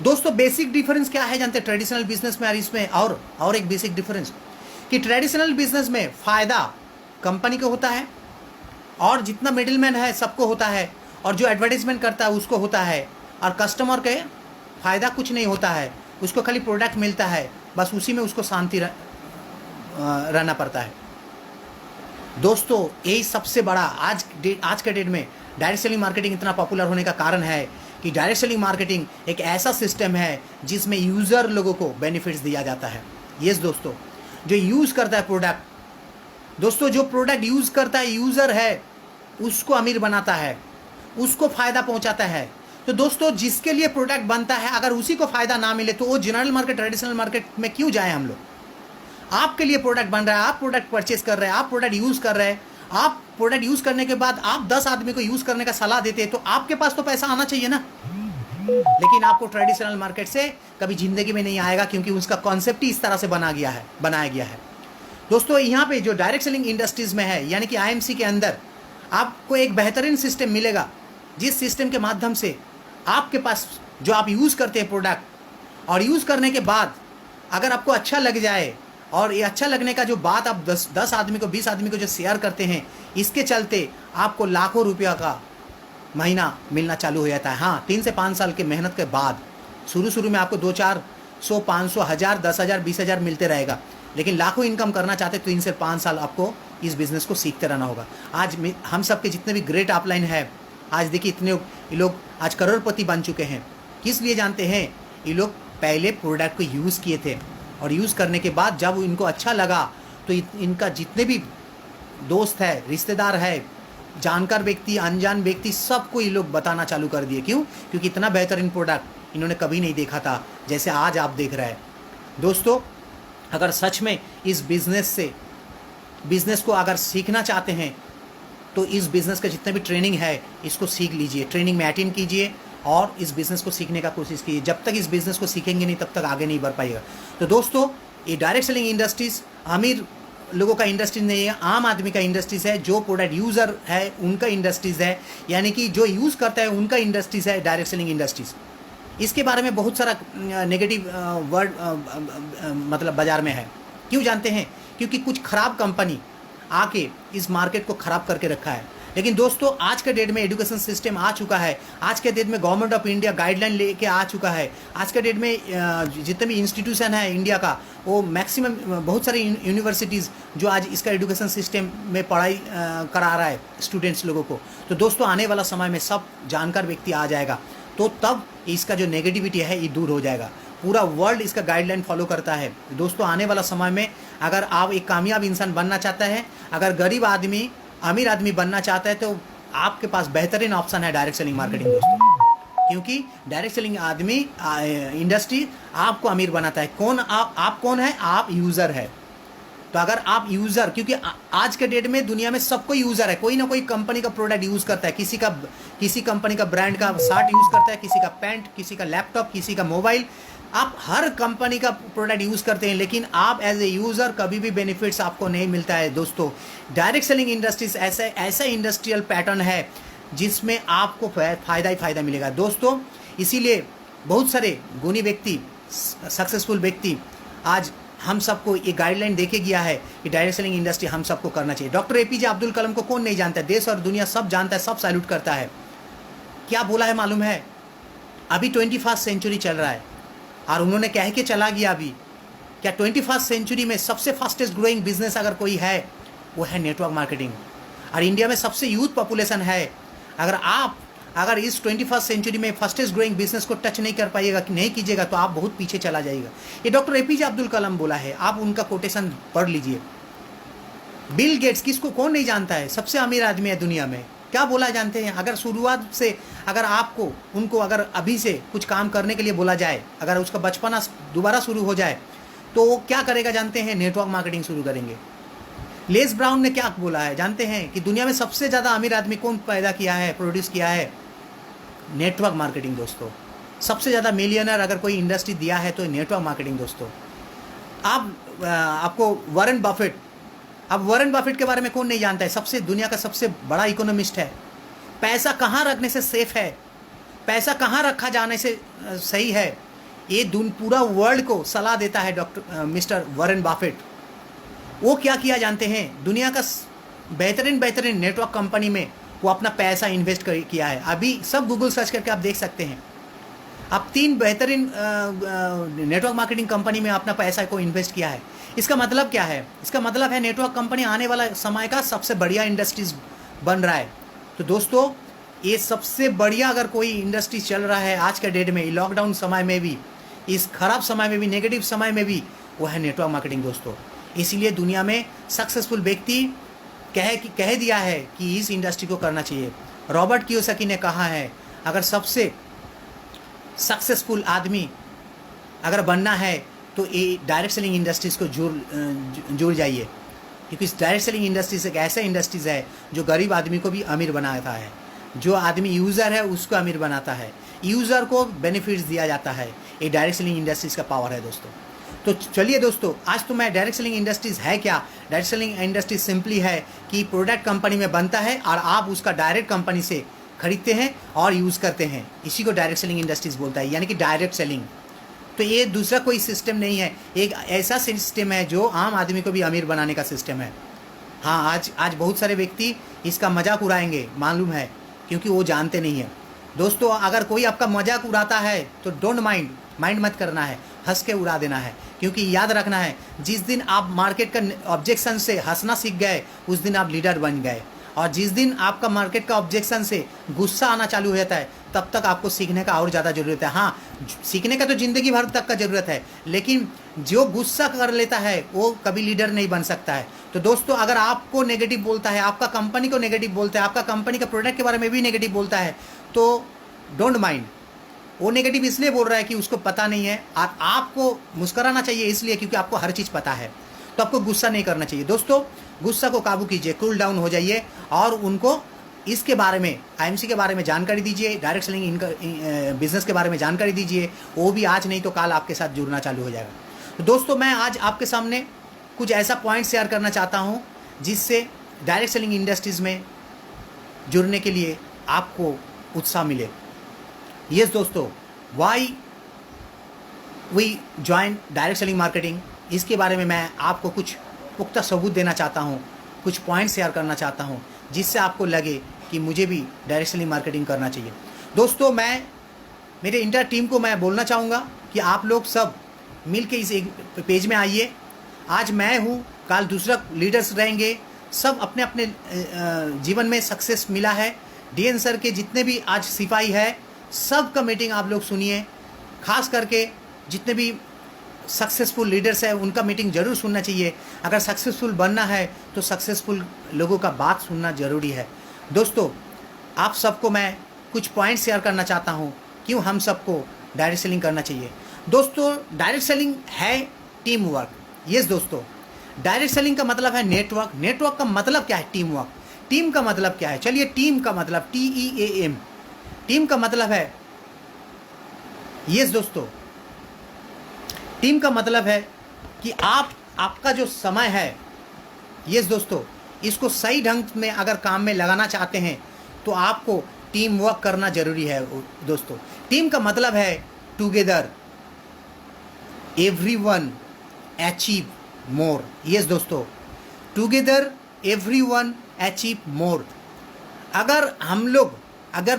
दोस्तों बेसिक डिफरेंस क्या है जानते हैं ट्रेडिशनल बिजनेस में और इसमें, और एक बेसिक डिफरेंस कि ट्रेडिशनल बिजनेस में फ़ायदा कंपनी को होता है और जितना मिडिलमैन है सबको होता है, और जो एडवर्टाइजमेंट करता है उसको होता है, और कस्टमर के फ़ायदा कुछ नहीं होता है, उसको खाली प्रोडक्ट मिलता है, बस उसी में उसको शांति रहना पड़ता है। दोस्तों यही सबसे बड़ा आज के डेट में डायरेक्ट सेलिंग मार्केटिंग इतना पॉपुलर होने का कारण है कि डायरेक्ट सेलिंग मार्केटिंग एक ऐसा सिस्टम है जिसमें यूज़र लोगों को बेनिफिट्स दिया जाता है। यस दोस्तों, जो यूज़ करता है प्रोडक्ट, दोस्तों जो प्रोडक्ट यूज़ करता है यूज़र है, उसको अमीर बनाता है, उसको फ़ायदा पहुंचाता है। तो दोस्तों जिसके लिए प्रोडक्ट बनता है अगर उसी को फ़ायदा ना मिले तो वो जनरल मार्केट, ट्रेडिशनल मार्केट में क्यों जाए हम लोग। आपके लिए प्रोडक्ट बन रहा है, आप प्रोडक्ट परचेस कर रहे हैं, आप प्रोडक्ट यूज़ कर रहे हैं, आप प्रोडक्ट यूज़ करने के बाद आप 10 आदमी को यूज़ करने का सलाह देते हैं, तो आपके पास तो पैसा आना चाहिए ना। लेकिन आपको ट्रेडिशनल मार्केट से कभी ज़िंदगी में नहीं आएगा, क्योंकि उसका कॉन्सेप्ट ही इस तरह से बनाया गया है। दोस्तों यहाँ पे जो डायरेक्ट सेलिंग इंडस्ट्रीज़ में है, यानी कि आईएमसी के अंदर आपको एक बेहतरीन सिस्टम मिलेगा, जिस सिस्टम के माध्यम से आपके पास जो आप यूज़ करते हैं प्रोडक्ट, और यूज़ करने के बाद अगर आपको अच्छा लग जाए, और ये अच्छा लगने का जो बात आप 10 आदमी को, 20 आदमी को जो शेयर करते हैं, इसके चलते आपको लाखों रुपया का महीना मिलना चालू हो जाता है। हाँ, 3 से 5 साल के मेहनत के बाद शुरू में आपको 200-400, 500, 1000, 10,000, 20,000 मिलते रहेगा, लेकिन लाखों इनकम करना चाहते तो 3 से 5 साल आपको इस बिज़नेस को सीखते रहना होगा। आज हम सब के जितने भी ग्रेट अपलाइन है, आज देखिए इतने ये लोग आज करोड़पति बन चुके हैं। किस लिए जानते हैं? ये लोग पहले प्रोडक्ट को यूज़ किए थे, और यूज़ करने के बाद जब इनको अच्छा लगा तो इनका जितने भी दोस्त है, रिश्तेदार है, जानकार व्यक्ति, अनजान व्यक्ति, सबको ये लोग बताना चालू कर दिए। क्यों? क्योंकि इतना बेहतरीन प्रोडक्ट इन्होंने कभी नहीं देखा था जैसे आज आप देख रहे हैं। दोस्तों अगर सच में इस बिज़नेस को अगर सीखना चाहते हैं तो इस बिज़नेस का जितना भी ट्रेनिंग है इसको सीख लीजिए, ट्रेनिंग में अटेंड कीजिए और इस बिज़नेस को सीखने का कोशिश कीजिए। जब तक इस बिज़नेस को सीखेंगे नहीं तब तक आगे नहीं बढ़ पाएगा। तो दोस्तों ये डायरेक्ट सेलिंग इंडस्ट्रीज़ अमीर लोगों का इंडस्ट्रीज नहीं है, आम आदमी का इंडस्ट्रीज़ है। जो प्रोडक्ट यूज़र है उनका इंडस्ट्रीज़ है, यानी कि जो यूज़ करता है उनका इंडस्ट्रीज़ है डायरेक्ट सेलिंग इंडस्ट्रीज़। इसके बारे में बहुत सारा नेगेटिव वर्ड मतलब बाज़ार में है। क्यों जानते हैं? क्योंकि कुछ ख़राब कंपनी आके इस मार्केट को ख़राब करके रखा है। लेकिन दोस्तों आज के डेट में एजुकेशन सिस्टम आ चुका है, आज के डेट में गवर्नमेंट ऑफ इंडिया गाइडलाइन लेके आ चुका है। आज के डेट में जितने भी इंस्टीट्यूशन है इंडिया का, वो मैक्सिमम बहुत सारी यूनिवर्सिटीज़ जो आज इसका एजुकेशन सिस्टम में पढ़ाई करा रहा है स्टूडेंट्स लोगों को। तो दोस्तों आने वाला समय में सब जानकार व्यक्ति आ जाएगा, तो तब इसका जो नेगेटिविटी है ये दूर हो जाएगा। पूरा वर्ल्ड इसका गाइडलाइन फॉलो करता है। दोस्तों आने वाला समय में अगर आप एक कामयाब इंसान बनना चाहता है, अगर गरीब आदमी अमीर आदमी बनना चाहता है, तो आपके पास बेहतरीन ऑप्शन है डायरेक्ट सेलिंग मार्केटिंग दोस्तों। क्योंकि डायरेक्ट सेलिंग आदमी इंडस्ट्री आपको अमीर बनाता है। कौन आप कौन है? आप यूज़र है। तो अगर आप यूज़र, क्योंकि आज के डेट में दुनिया में सबको यूज़र है, कोई ना कोई कंपनी का प्रोडक्ट यूज़ करता है। किसी कंपनी का ब्रांड का शर्ट यूज़ करता है, किसी का पैंट, किसी का लैपटॉप, किसी का मोबाइल। आप हर कंपनी का प्रोडक्ट यूज़ करते हैं, लेकिन आप एज ए यूज़र कभी भी बेनिफिट्स आपको नहीं मिलता है। दोस्तों डायरेक्ट सेलिंग इंडस्ट्रीज ऐसा इंडस्ट्रियल पैटर्न है जिसमें आपको फ़ायदा ही फ़ायदा मिलेगा दोस्तों। इसीलिए बहुत सारे गुणी व्यक्ति, सक्सेसफुल व्यक्ति आज हम सबको ये गाइडलाइन देके गया है कि डायरेक्ट सेलिंग इंडस्ट्री हम सबको करना चाहिए। डॉक्टर APJ अब्दुल कलाम को कौन नहीं जानता है? देश और दुनिया सब जानता है, सब सैल्यूट करता है। क्या बोला है मालूम है? अभी 21st सेंचुरी चल रहा है और उन्होंने कह के चला गया अभी क्या 21st सेंचुरी में सबसे फास्टेस्ट ग्रोइंग बिजनेस अगर कोई है वो है नेटवर्क मार्केटिंग। और इंडिया में सबसे यूथ पॉपुलेशन है। अगर इस 21st सेंचुरी में फास्टेस्ट ग्रोइंग बिजनेस को टच नहीं कर पाइएगा, नहीं कीजिएगा, तो आप बहुत पीछे चला जाएगा। ये डॉक्टर APJ अब्दुल कलाम बोला है, आप उनका कोटेशन पढ़ लीजिए। बिल गेट्स किसको कौन नहीं जानता है? सबसे अमीर आदमी है दुनिया में। क्या बोला जानते हैं? अगर शुरुआत से अगर आपको उनको अगर अभी से कुछ काम करने के लिए बोला जाए, अगर उसका बचपना दोबारा शुरू हो जाए, तो वो क्या करेगा जानते हैं? नेटवर्क मार्केटिंग शुरू करेंगे। लेस ब्राउन ने क्या बोला है जानते हैं? कि दुनिया में सबसे ज़्यादा अमीर आदमी कौन पैदा किया है, प्रोड्यूस किया है? नेटवर्क मार्केटिंग दोस्तों। सबसे ज़्यादा मिलियनर अगर कोई इंडस्ट्री दिया है तो नेटवर्क मार्केटिंग दोस्तों। आपको वॉरेन बफेट, अब वॉरेन बफेट के बारे में कौन नहीं जानता है? दुनिया का सबसे बड़ा इकोनॉमिस्ट है। पैसा कहाँ रखने से सेफ है, पैसा कहाँ रखा जाने से सही है, ये पूरा वर्ल्ड को सलाह देता है मिस्टर वॉरेन बफेट। वो क्या किया जानते हैं? दुनिया का बेहतरीन बेहतरीन नेटवर्क कंपनी में वो अपना पैसा इन्वेस्ट किया है। अभी सब गूगल सर्च करके आप देख सकते हैं। अब 3 बेहतरीन नेटवर्क मार्केटिंग कंपनी में अपना पैसा को इन्वेस्ट किया है। इसका मतलब क्या है? इसका मतलब है नेटवर्क कंपनी आने वाला समय का सबसे बढ़िया इंडस्ट्रीज बन रहा है। तो दोस्तों, ये सबसे बढ़िया अगर कोई इंडस्ट्री चल रहा है आज के डेट में, लॉकडाउन समय में भी, इस खराब समय में भी, नेगेटिव समय में भी, वो है नेटवर्क मार्केटिंग दोस्तों। इसीलिए दुनिया में सक्सेसफुल व्यक्ति कह दिया है कि इस इंडस्ट्री को करना चाहिए। रॉबर्ट कियोसाकी ने कहा है, अगर सबसे सक्सेसफुल आदमी अगर बनना है तो ये डायरेक्ट सेलिंग इंडस्ट्रीज़ को जुड़ जाइए, क्योंकि इस डायरेक्ट सेलिंग इंडस्ट्रीज एक ऐसा इंडस्ट्रीज़ है जो गरीब आदमी को भी अमीर बनाता है। जो आदमी यूज़र है उसको अमीर बनाता है, यूज़र को बेनिफिट्स दिया जाता है। ये डायरेक्ट सेलिंग इंडस्ट्रीज़ का पावर है दोस्तों। तो चलिए दोस्तों, आज तो मैं डायरेक्ट सेलिंग इंडस्ट्रीज़ है क्या, डायरेक्ट सेलिंग इंडस्ट्रीज सिंपली है कि प्रोडक्ट कंपनी में बनता है और आप उसका डायरेक्ट कंपनी से खरीदते हैं और यूज़ करते हैं। इसी को डायरेक्ट सेलिंग इंडस्ट्रीज बोलता है, यानी कि डायरेक्ट सेलिंग। तो ये दूसरा कोई सिस्टम नहीं है, एक ऐसा सिस्टम है जो आम आदमी को भी अमीर बनाने का सिस्टम है। हाँ, आज बहुत सारे व्यक्ति इसका मजाक उड़ाएंगे, मालूम है, क्योंकि वो जानते नहीं है। दोस्तों, अगर कोई आपका मजाक उड़ाता है तो डोंट माइंड मत करना है, हंस के उड़ा देना है। क्योंकि याद रखना है, जिस दिन आप मार्केट का ऑब्जेक्शन से हंसना सीख गए उस दिन आप लीडर बन गए, और जिस दिन आपका मार्केट का ऑब्जेक्शन से गुस्सा आना चालू हो जाता है तब तक आपको सीखने का और ज़्यादा ज़रूरत है। हाँ, सीखने का तो ज़िंदगी भर तक का ज़रूरत है, लेकिन जो गुस्सा कर लेता है वो कभी लीडर नहीं बन सकता है। तो दोस्तों, अगर आपको नेगेटिव बोलता है, आपका कंपनी को नेगेटिव बोलता है, आपका कंपनी का प्रोडक्ट के बारे में भी नेगेटिव बोलता है, तो डोंट माइंड। वो नेगेटिव इसलिए बोल रहा है कि उसको पता नहीं है, और आपको मुस्कराना चाहिए इसलिए क्योंकि आपको हर चीज़ पता है। तो आपको गुस्सा नहीं करना चाहिए दोस्तों, गुस्सा को काबू कीजिए, कूल डाउन हो जाइए और उनको इसके बारे में, आईएमसी के बारे में जानकारी दीजिए, डायरेक्ट सेलिंग बिजनेस के बारे में जानकारी दीजिए। वो भी आज नहीं तो कल आपके साथ जुड़ना चालू हो जाएगा। तो दोस्तों, मैं आज आपके सामने कुछ ऐसा पॉइंट शेयर करना चाहता हूँ जिससे डायरेक्ट सेलिंग इंडस्ट्रीज़ में जुड़ने के लिए आपको उत्साह मिले। यस दोस्तों, why we join direct selling marketing, इसके बारे में मैं आपको कुछ पुख्ता सबूत देना चाहता हूँ, कुछ पॉइंट शेयर करना चाहता हूँ जिससे आपको लगे कि मुझे भी डायरेक्ट सेलिंग मार्केटिंग करना चाहिए। दोस्तों, मैं मेरे इंटर टीम को मैं बोलना चाहूँगा कि आप लोग सब मिल के इस एक पेज में आइए। आज मैं हूँ, कल दूसरा लीडर्स रहेंगे, सब अपने अपने जीवन में सक्सेस मिला है। डीएन सर के जितने भी आज सिपाही है सब का मीटिंग आप लोग सुनिए, खास करके जितने भी सक्सेसफुल लीडर्स है उनका मीटिंग ज़रूर सुनना चाहिए। अगर सक्सेसफुल बनना है तो सक्सेसफुल लोगों का बात सुनना ज़रूरी है। दोस्तों, आप सबको मैं कुछ पॉइंट शेयर करना चाहता हूँ क्यों हम सबको डायरेक्ट सेलिंग करना चाहिए। दोस्तों, डायरेक्ट सेलिंग है टीम वर्क। यस दोस्तों, डायरेक्ट सेलिंग का मतलब है नेटवर्क। नेटवर्क का मतलब क्या है? Team work. टीम का मतलब क्या है? चलिए, टीम का मतलब TEAM, टीम का मतलब है, यस दोस्तों, टीम का मतलब है कि आपका जो समय है, यस दोस्तों, इसको सही ढंग में अगर काम में लगाना चाहते हैं तो आपको टीम वर्क करना ज़रूरी है दोस्तों। टीम का मतलब है टुगेदर एवरीवन अचीव मोर। यस दोस्तों, टुगेदर एवरीवन अचीव मोर। अगर हम लोग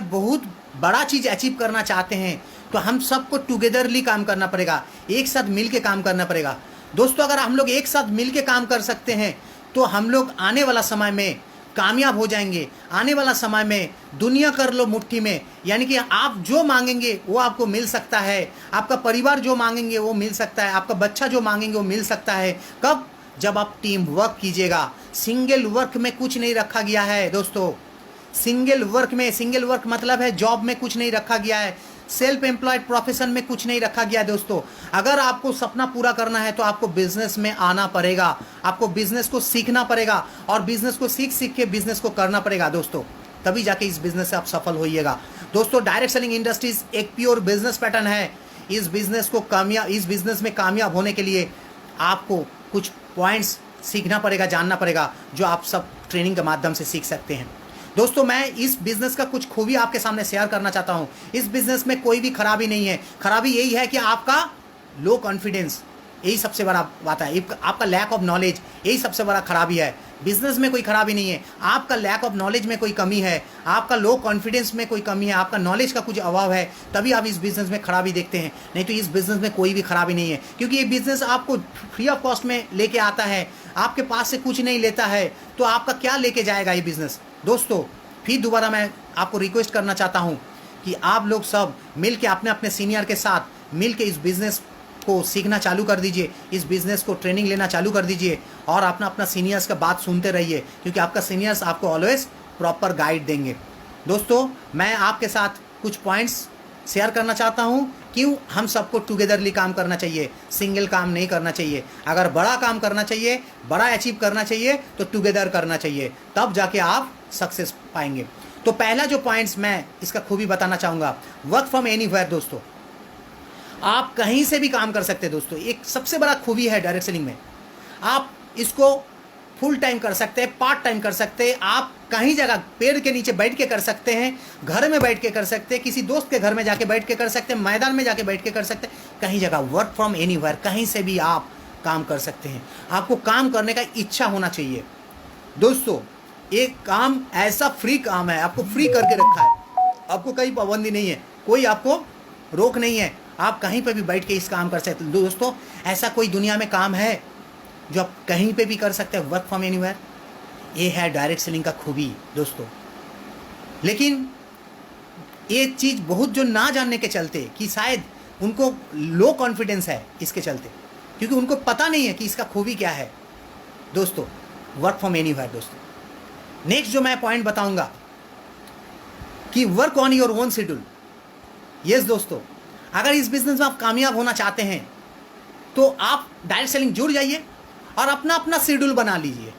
बहुत बड़ा चीज़ अचीव करना चाहते हैं तो हम सबको टुगेदरली काम करना पड़ेगा, एक साथ मिल के काम करना पड़ेगा। दोस्तों, अगर हम लोग एक साथ मिल के काम कर सकते हैं तो हम लोग आने वाला समय में कामयाब हो जाएंगे। आने वाला समय में दुनिया कर लो मुट्ठी में, यानी कि आप जो मांगेंगे वो आपको मिल सकता है, आपका परिवार जो मांगेंगे वो मिल सकता है, आपका बच्चा जो मांगेंगे वो मिल सकता है। कब? जब आप टीम वर्क कीजिएगा। सिंगल वर्क में कुछ नहीं रखा गया है दोस्तों। सिंगल वर्क मतलब है जॉब में कुछ नहीं रखा गया है, सेल्फ एम्प्लॉयड प्रोफेशन में कुछ नहीं रखा गया दोस्तों। अगर आपको सपना पूरा करना है तो आपको बिजनेस में आना पड़ेगा, आपको बिजनेस को सीखना पड़ेगा, और बिजनेस को सीख के बिजनेस को करना पड़ेगा दोस्तों, तभी जाके इस बिजनेस से आप सफल होइएगा। दोस्तों, डायरेक्ट सेलिंग इंडस्ट्रीज एक प्योर बिजनेस पैटर्न है। इस बिजनेस में कामयाब होने के लिए आपको कुछ पॉइंट्स सीखना पड़ेगा, जानना पड़ेगा, जो आप सब ट्रेनिंग के माध्यम से सीख सकते हैं। दोस्तों, मैं इस बिज़नेस का कुछ खूबी आपके सामने शेयर करना चाहता हूं। इस बिज़नेस में कोई भी खराबी नहीं है। खराबी यही है कि आपका लो कॉन्फिडेंस, यही सबसे बड़ा बात है। आपका लैक ऑफ नॉलेज, यही सबसे बड़ा खराबी है। बिजनेस में कोई खराबी नहीं है, आपका लैक ऑफ नॉलेज में कोई कमी है, आपका लो कॉन्फिडेंस में कोई कमी है, आपका नॉलेज का कुछ अभाव है, तभी आप इस बिज़नेस में खराबी देखते हैं। नहीं तो इस बिज़नेस में कोई भी खराबी नहीं है, क्योंकि ये बिज़नेस आपको फ्री ऑफ कॉस्ट में लेके आता है, आपके पास से कुछ नहीं लेता है, तो आपका क्या लेके जाएगा ये बिज़नेस। दोस्तों फिर दोबारा मैं आपको रिक्वेस्ट करना चाहता हूँ कि आप लोग सब मिल के अपने अपने सीनियर के साथ मिल के इस बिज़नेस को सीखना चालू कर दीजिए, इस बिज़नेस को ट्रेनिंग लेना चालू कर दीजिए और अपना अपना सीनियर्स का बात सुनते रहिए, क्योंकि आपका सीनियर्स आपको ऑलवेज प्रॉपर गाइड देंगे। दोस्तों मैं आपके साथ कुछ पॉइंट्स शेयर करना चाहता हूँ, क्यों हम सबको टुगेदरली काम करना चाहिए, सिंगल काम नहीं करना चाहिए। अगर बड़ा काम करना चाहिए, बड़ा अचीव करना चाहिए तो टुगेदर करना चाहिए, तब जाके आप सक्सेस पाएंगे। तो पहला जो पॉइंट्स मैं इसका खूबी बताना चाहूँगा, वर्क फ्रॉम एनीवेयर। दोस्तों आप कहीं से भी काम कर सकते हैं। दोस्तों एक सबसे बड़ा खूबी है डायरेक्ट सेलिंग में, आप इसको फुल टाइम कर सकते हैं, पार्ट टाइम कर सकते हैं, आप कहीं जगह पेड़ के नीचे बैठ के कर सकते हैं, घर में बैठ के कर सकते हैं, किसी दोस्त के घर में जाके बैठ के कर सकते हैं, मैदान में जाके बैठ के कर सकते हैं, कहीं जगह वर्क फ्रॉम एनीवेयर, कहीं से भी आप काम कर सकते हैं। आपको काम करने का इच्छा होना चाहिए। दोस्तों एक काम ऐसा फ्री काम है, आपको फ्री करके रखा है, आपको कहीं पाबंदी नहीं है, कोई आपको रोक नहीं है, आप कहीं पर भी बैठ के इस काम कर सकते हैं। दोस्तों ऐसा कोई दुनिया में काम है जो आप कहीं पे भी कर सकते हैं, वर्क फ्रॉम एनीवेयर। ये है डायरेक्ट सेलिंग का खूबी दोस्तों। लेकिन ये चीज़ बहुत जो ना जानने के चलते कि शायद उनको लो कॉन्फिडेंस है इसके चलते, क्योंकि उनको पता नहीं है कि इसका खूबी क्या है। दोस्तों वर्क फ्रॉम एनीवेयर। दोस्तों नेक्स्ट जो मैं पॉइंट बताऊंगा कि work on your own schedule. Yes दोस्तों, अगर इस बिजनेस में आप कामयाब होना चाहते हैं तो आप डायरेक्ट सेलिंग जुड़ जाइए और अपना अपना शेड्यूल बना लीजिए।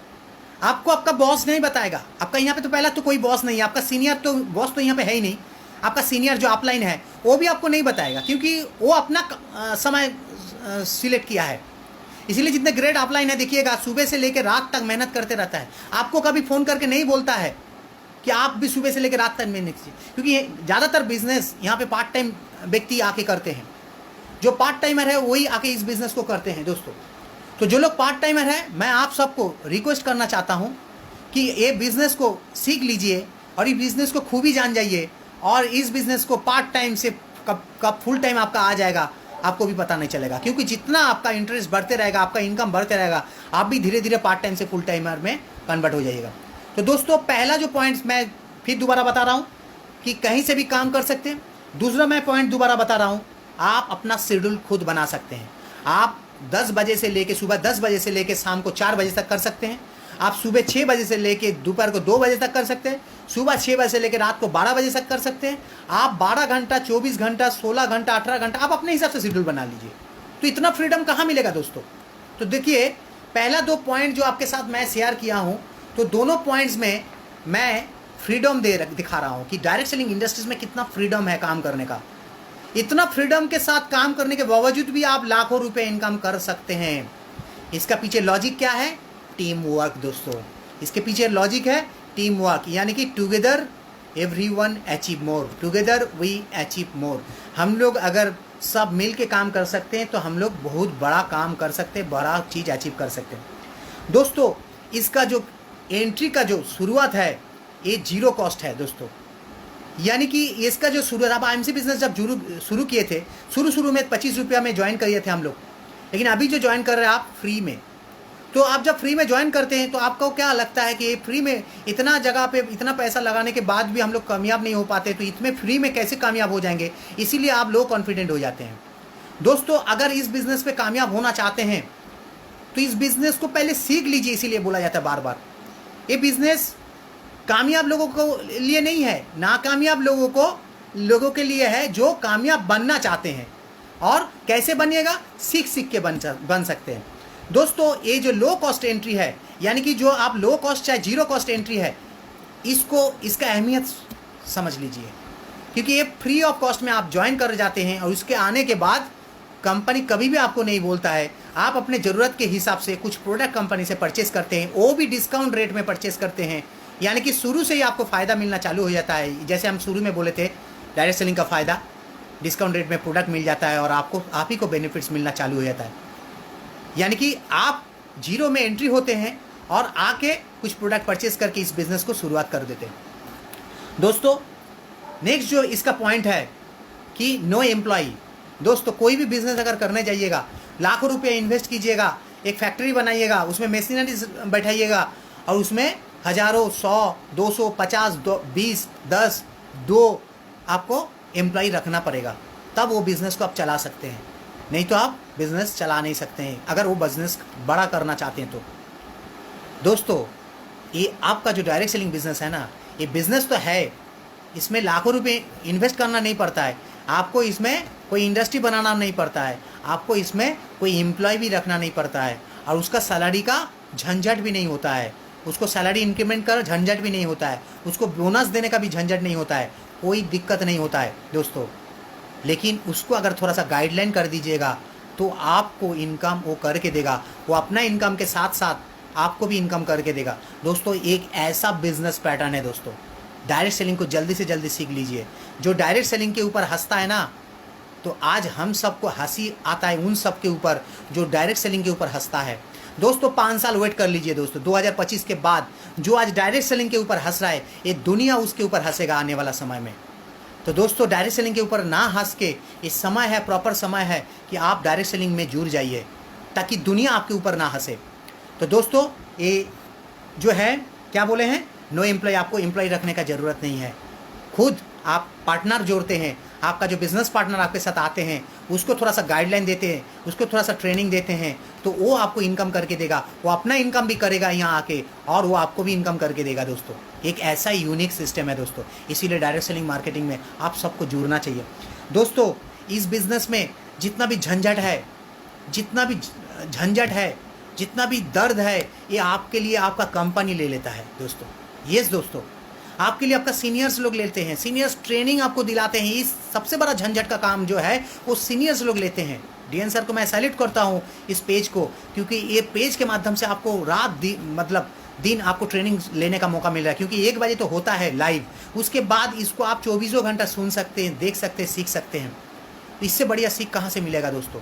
आपको आपका बॉस नहीं बताएगा, आपका यहाँ पे तो पहला तो कोई बॉस नहीं है, आपका सीनियर तो बॉस तो यहाँ पे है ही नहीं, आपका सीनियर जो अपलाइन है वो भी आपको नहीं बताएगा, क्योंकि वो अपना समय सिलेक्ट किया है। इसीलिए जितने ग्रेट अपलाइन है देखिएगा, सुबह से लेकर रात तक मेहनत करते रहता है, आपको कभी फ़ोन करके नहीं बोलता है कि आप भी सुबह से लेकर रात तक मेहनत कीजिए, क्योंकि ज़्यादातर बिजनेस यहाँ पे पार्ट टाइम व्यक्ति आके करते हैं। जो पार्ट टाइमर है वही आके इस बिज़नेस को करते हैं। दोस्तों तो जो लोग पार्ट टाइमर है, मैं आप सबको रिक्वेस्ट करना चाहता हूँ कि ये बिज़नेस को सीख लीजिए और इस बिज़नेस को खूबी जान जाइए, और इस बिज़नेस को पार्ट टाइम से कब फुल टाइम आपका आ जाएगा आपको भी पता नहीं चलेगा, क्योंकि जितना आपका इंटरेस्ट बढ़ते रहेगा, आपका इनकम बढ़ते रहेगा, आप भी धीरे धीरे पार्ट टाइम से फुल टाइमर में कन्वर्ट हो जाइएगा। तो दोस्तों पहला जो पॉइंट्स मैं फिर दोबारा बता रहा हूँ कि कहीं से भी काम कर सकते हैं। दूसरा मैं पॉइंट दोबारा बता रहा हूँ, आप अपना शेड्यूल खुद बना सकते हैं। आप 10 बजे से लेके सुबह 10 बजे से लेके शाम को 4 बजे तक कर सकते हैं। आप सुबह 6 बजे से लेके दोपहर को 2 बजे तक कर सकते हैं। सुबह 6 बजे से लेकर रात को 12 बजे तक कर सकते हैं। आप 12 घंटा, 24 घंटा, 16 घंटा, 18 घंटा आप अपने हिसाब से शेड्यूल बना लीजिए। तो इतना फ्रीडम कहाँ मिलेगा दोस्तों। तो देखिए पहला 2 पॉइंट जो आपके साथ मैं शेयर किया हूँ, तो दोनों पॉइंट्स में मैं फ्रीडम दिखा रहा हूँ कि डायरेक्ट सेलिंग इंडस्ट्रीज में कितना फ्रीडम है काम करने का। इतना फ्रीडम के साथ काम करने के बावजूद भी आप लाखों रुपए इनकम कर सकते हैं। इसका पीछे लॉजिक क्या है? टीम वर्क दोस्तों। इसके पीछे लॉजिक है टीम वर्क, यानी कि together everyone achieve more, together we achieve more. हम लोग अगर सब मिल के काम कर सकते हैं तो हम लोग बहुत बड़ा काम कर सकते हैं, बड़ा चीज़ अचीव कर सकते हैं। दोस्तों इसका जो एंट्री का जो शुरुआत है ये 0 कॉस्ट है दोस्तों, यानी कि इसका जो शुरुआत, आप IMC बिजनेस जब शुरू किए थे, शुरू में 25 रुपया में ज्वाइन किए थे हम लोग, लेकिन अभी जो ज्वाइन कर रहे हैं आप फ्री में। तो आप जब फ्री में ज्वाइन करते हैं तो आपको क्या लगता है कि ये फ्री में इतना जगह पे इतना पैसा लगाने के बाद भी हम लोग कामयाब नहीं हो पाते, तो इतने फ्री में कैसे कामयाब हो जाएंगे, इसीलिए आप लो कॉन्फिडेंट हो जाते हैं। दोस्तों अगर इस बिज़नेस पे कामयाब होना चाहते हैं तो इस बिज़नेस को पहले सीख लीजिए। इसीलिए बोला जाता है बार बार, ये बिज़नेस कामयाब लोगों को लिए नहीं है, नाकामयाब लोगों के लिए है जो कामयाब बनना चाहते हैं। और कैसे बनिएगा? सीख के बन सकते हैं। दोस्तों ये जो लो कॉस्ट एंट्री है, यानी कि जो आप लो कॉस्ट चाहे 0 कॉस्ट एंट्री है, इसका अहमियत समझ लीजिए, क्योंकि ये फ्री ऑफ कॉस्ट में आप ज्वाइन कर जाते हैं और उसके आने के बाद कंपनी कभी भी आपको नहीं बोलता है। आप अपने ज़रूरत के हिसाब से कुछ प्रोडक्ट कंपनी से परचेस करते हैं, वो भी डिस्काउंट रेट में परचेस करते हैं, यानी कि शुरू से ही आपको फ़ायदा मिलना चालू हो जाता है। जैसे हम शुरू में बोले थे डायरेक्ट सेलिंग का फ़ायदा, डिस्काउंट रेट में प्रोडक्ट मिल जाता है और आप ही को बेनिफिट्स मिलना चालू हो जाता है। यानी कि आप 0 में एंट्री होते हैं और आके कुछ प्रोडक्ट परचेज करके इस बिज़नेस को शुरुआत कर देते हैं। दोस्तों नेक्स्ट जो इसका पॉइंट है कि नो एम्प्लॉई। दोस्तों कोई भी बिज़नेस अगर करने जाइएगा, लाखों रुपये इन्वेस्ट कीजिएगा, एक फैक्ट्री बनाइएगा, उसमें मशीनरीज बैठाइएगा और उसमें हज़ारों, 100, 200, 50, 20, 10, 2 आपको एम्प्लॉई रखना पड़ेगा, तब वो बिज़नेस को आप चला सकते हैं। नहीं तो आप बिज़नेस चला नहीं सकते हैं अगर वो बिज़नेस बड़ा करना चाहते हैं तो। दोस्तों ये आपका जो डायरेक्ट सेलिंग बिज़नेस है ना, ये बिज़नेस तो है, इसमें लाखों रुपए इन्वेस्ट करना नहीं पड़ता है, आपको इसमें कोई इंडस्ट्री बनाना नहीं पड़ता है, आपको इसमें कोई एम्प्लॉय भी रखना नहीं पड़ता है, और उसका सैलरी का झंझट भी नहीं होता है, उसको सैलरी इंक्रीमेंट का झंझट भी नहीं होता है, उसको बोनस देने का भी झंझट नहीं होता है, कोई दिक्कत नहीं होता है दोस्तों। लेकिन उसको अगर थोड़ा सा गाइडलाइन कर दीजिएगा तो आपको इनकम वो करके देगा, वो अपना इनकम के साथ साथ आपको भी इनकम करके देगा। दोस्तों एक ऐसा बिजनेस पैटर्न है दोस्तों, डायरेक्ट सेलिंग को जल्दी से जल्दी सीख लीजिए। जो डायरेक्ट सेलिंग के ऊपर हंसता है ना, तो आज हम सबको हंसी आता है उन सब के ऊपर जो डायरेक्ट सेलिंग के ऊपर हंसता है। दोस्तों 5 साल वेट कर लीजिए दोस्तों, 2025 के बाद जो आज डायरेक्ट सेलिंग के ऊपर हंस रहा है, ये दुनिया उसके ऊपर हंसेगा आने वाला समय में। तो दोस्तों डायरेक्ट सेलिंग के ऊपर ना हंस के, ये समय है, प्रॉपर समय है कि आप डायरेक्ट सेलिंग में जुड़ जाइए ताकि दुनिया आपके ऊपर ना हंसे। तो दोस्तों ये जो है क्या बोले हैं, नो एम्प्लॉय, आपको एम्प्लॉय रखने का ज़रूरत नहीं है, खुद आप पार्टनर जोड़ते हैं, आपका जो बिज़नेस पार्टनर आपके साथ आते हैं उसको थोड़ा सा गाइडलाइन देते हैं, उसको थोड़ा सा ट्रेनिंग देते हैं, तो वो आपको इनकम करके देगा, वो अपना इनकम भी करेगा यहाँ आके और वो आपको भी इनकम करके देगा। दोस्तों एक ऐसा यूनिक सिस्टम है दोस्तों, इसीलिए डायरेक्ट सेलिंग मार्केटिंग में आप सबको जुड़ना चाहिए। दोस्तों इस बिज़नेस में जितना भी झंझट है, जितना भी दर्द है, ये आपके लिए आपका कंपनी ले लेता है दोस्तों। यस दोस्तों, आपके लिए आपका सीनियर्स लोग लेते हैं, सीनियर्स ट्रेनिंग आपको दिलाते हैं। इस सबसे बड़ा झंझट का काम जो है वो सीनियर्स लोग लेते हैं। डीएन सर को मैं सैल्यूट करता हूँ इस पेज को, क्योंकि ये पेज के माध्यम से आपको दिन आपको ट्रेनिंग लेने का मौका मिल रहा है, क्योंकि 1 बजे तो होता है लाइव, उसके बाद इसको आप 24 घंटा सुन सकते हैं, देख सकते हैं, सीख सकते हैं। इससे बढ़िया सीख कहाँ से मिलेगा दोस्तों।